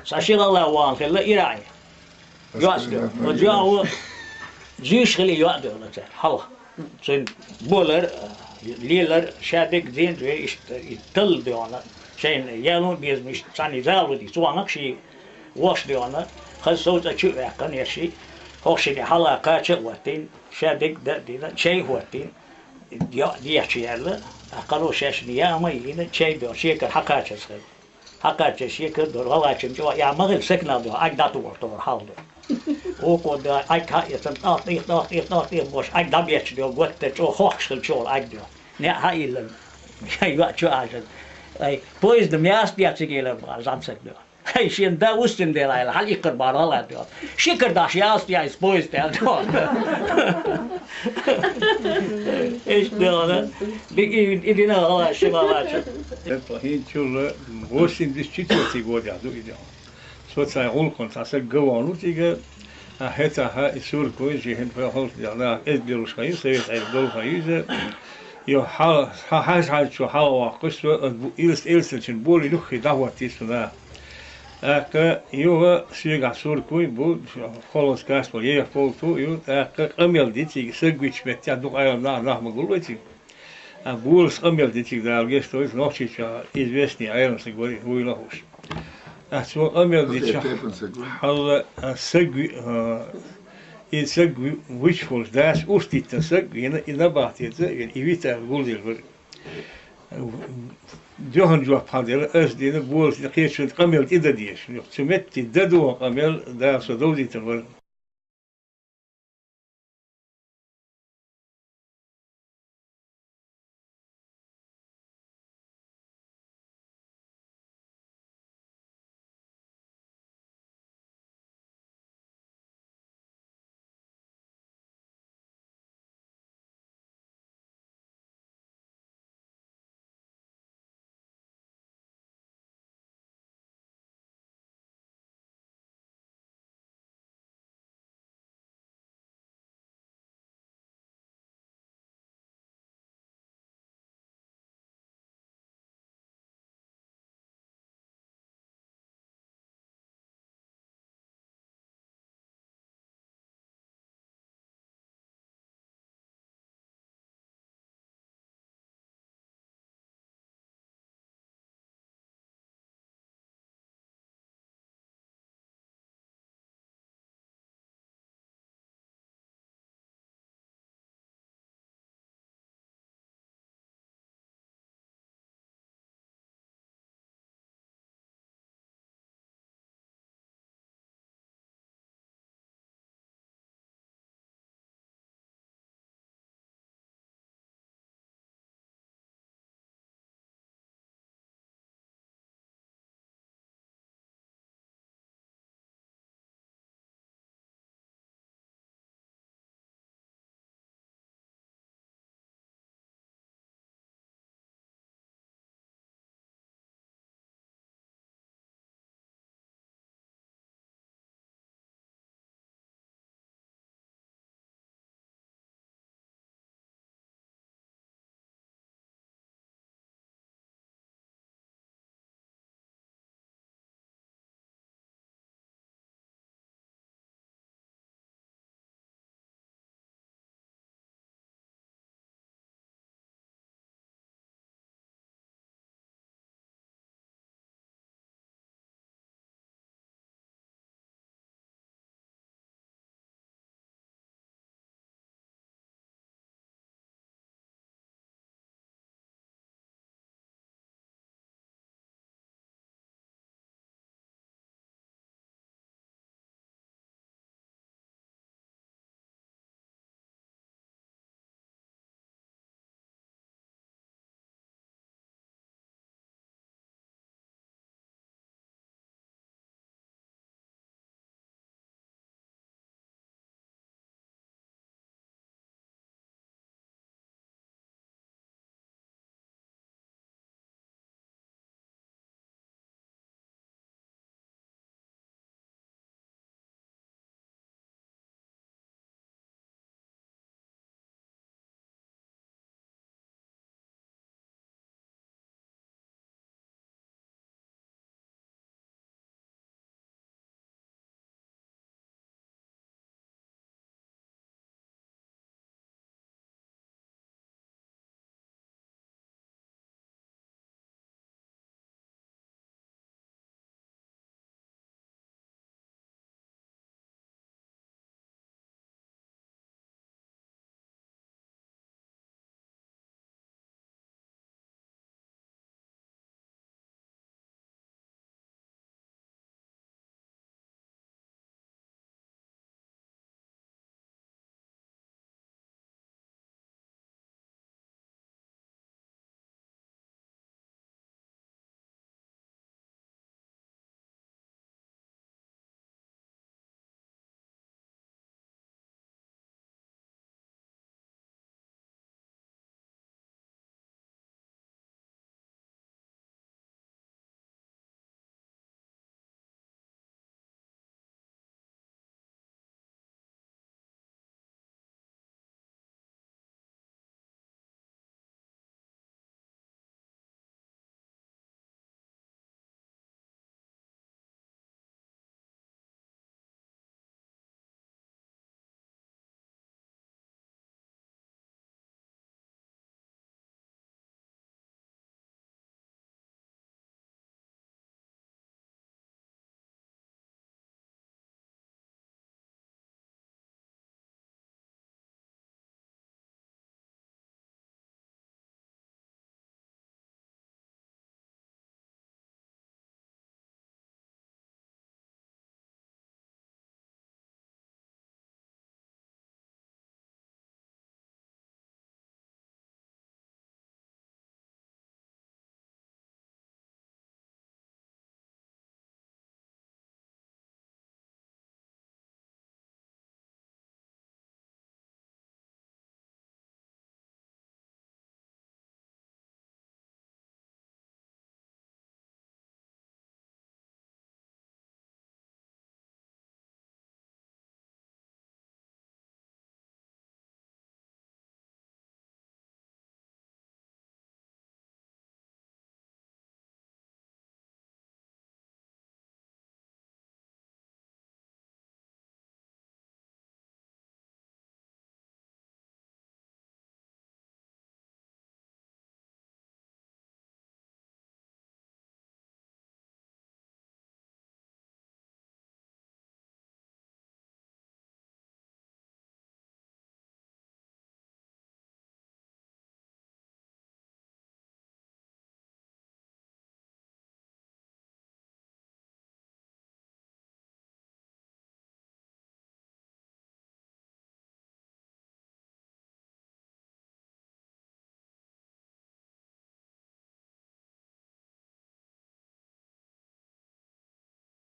ساشي الله وان خلا إلهي ياسك وجاو جيش خلي يقدر نتا حلا سن بولر ليلر شادك زين يتل ديانا شين يالون بيز مش ثاني زالو دي سوانك شي واش ديانا خل صوت اشو يقن يشي هوشي حلا قاچ وقتين شادك ده شي وقتين دي يحكي يلا قالوا شاش نياما يلين شي دو شي حقاچ سخ حقاچ شي كدور والله جو يا مغل سكنا دو اجداتو ورتور حالدو وقود ايكا يتن طاطي بوش اي دبيتش دو قوت تو خوخشل شول اجدو نه هاي ل شي شو اجل اي بويز دم ياس بياتيجيلا زامسك دو هاي شين دا وستن دي لا هل يقربان الله دو شي كرداش ياس يا بويز دو ايش دو بيجي يدينا الله شباب هين شو وشين دي تشيتي غودي ادو ايديا سو تساي اون كونت اسا غوانو تيجا هتا ها يسور كويجي هن فهول دانا اديرو شاي سيت اديرو شاي يو حاج شو حاوا قصو إلس تشن بولي نخي دعوتي سنا أك يو سيجا سور كوي بود خلاص كاس بولي فولتو يو أك قميل ديتي سجويش بتيا دوك أيام نا مقولتي بولس قميل ديتي دالجيس تويس نوشي شا إزبسني أيام سجوري هو يلاهوش أسمع قميل ديتي حال سجوي يسجل ويشفولش داش أوستي تسجل هنا بعتي إيفيتا قولي جهن جواب حاضر أسدين بولس نقيش قمل إذا ديش نقسمت ددو قمل دا صدودي تنور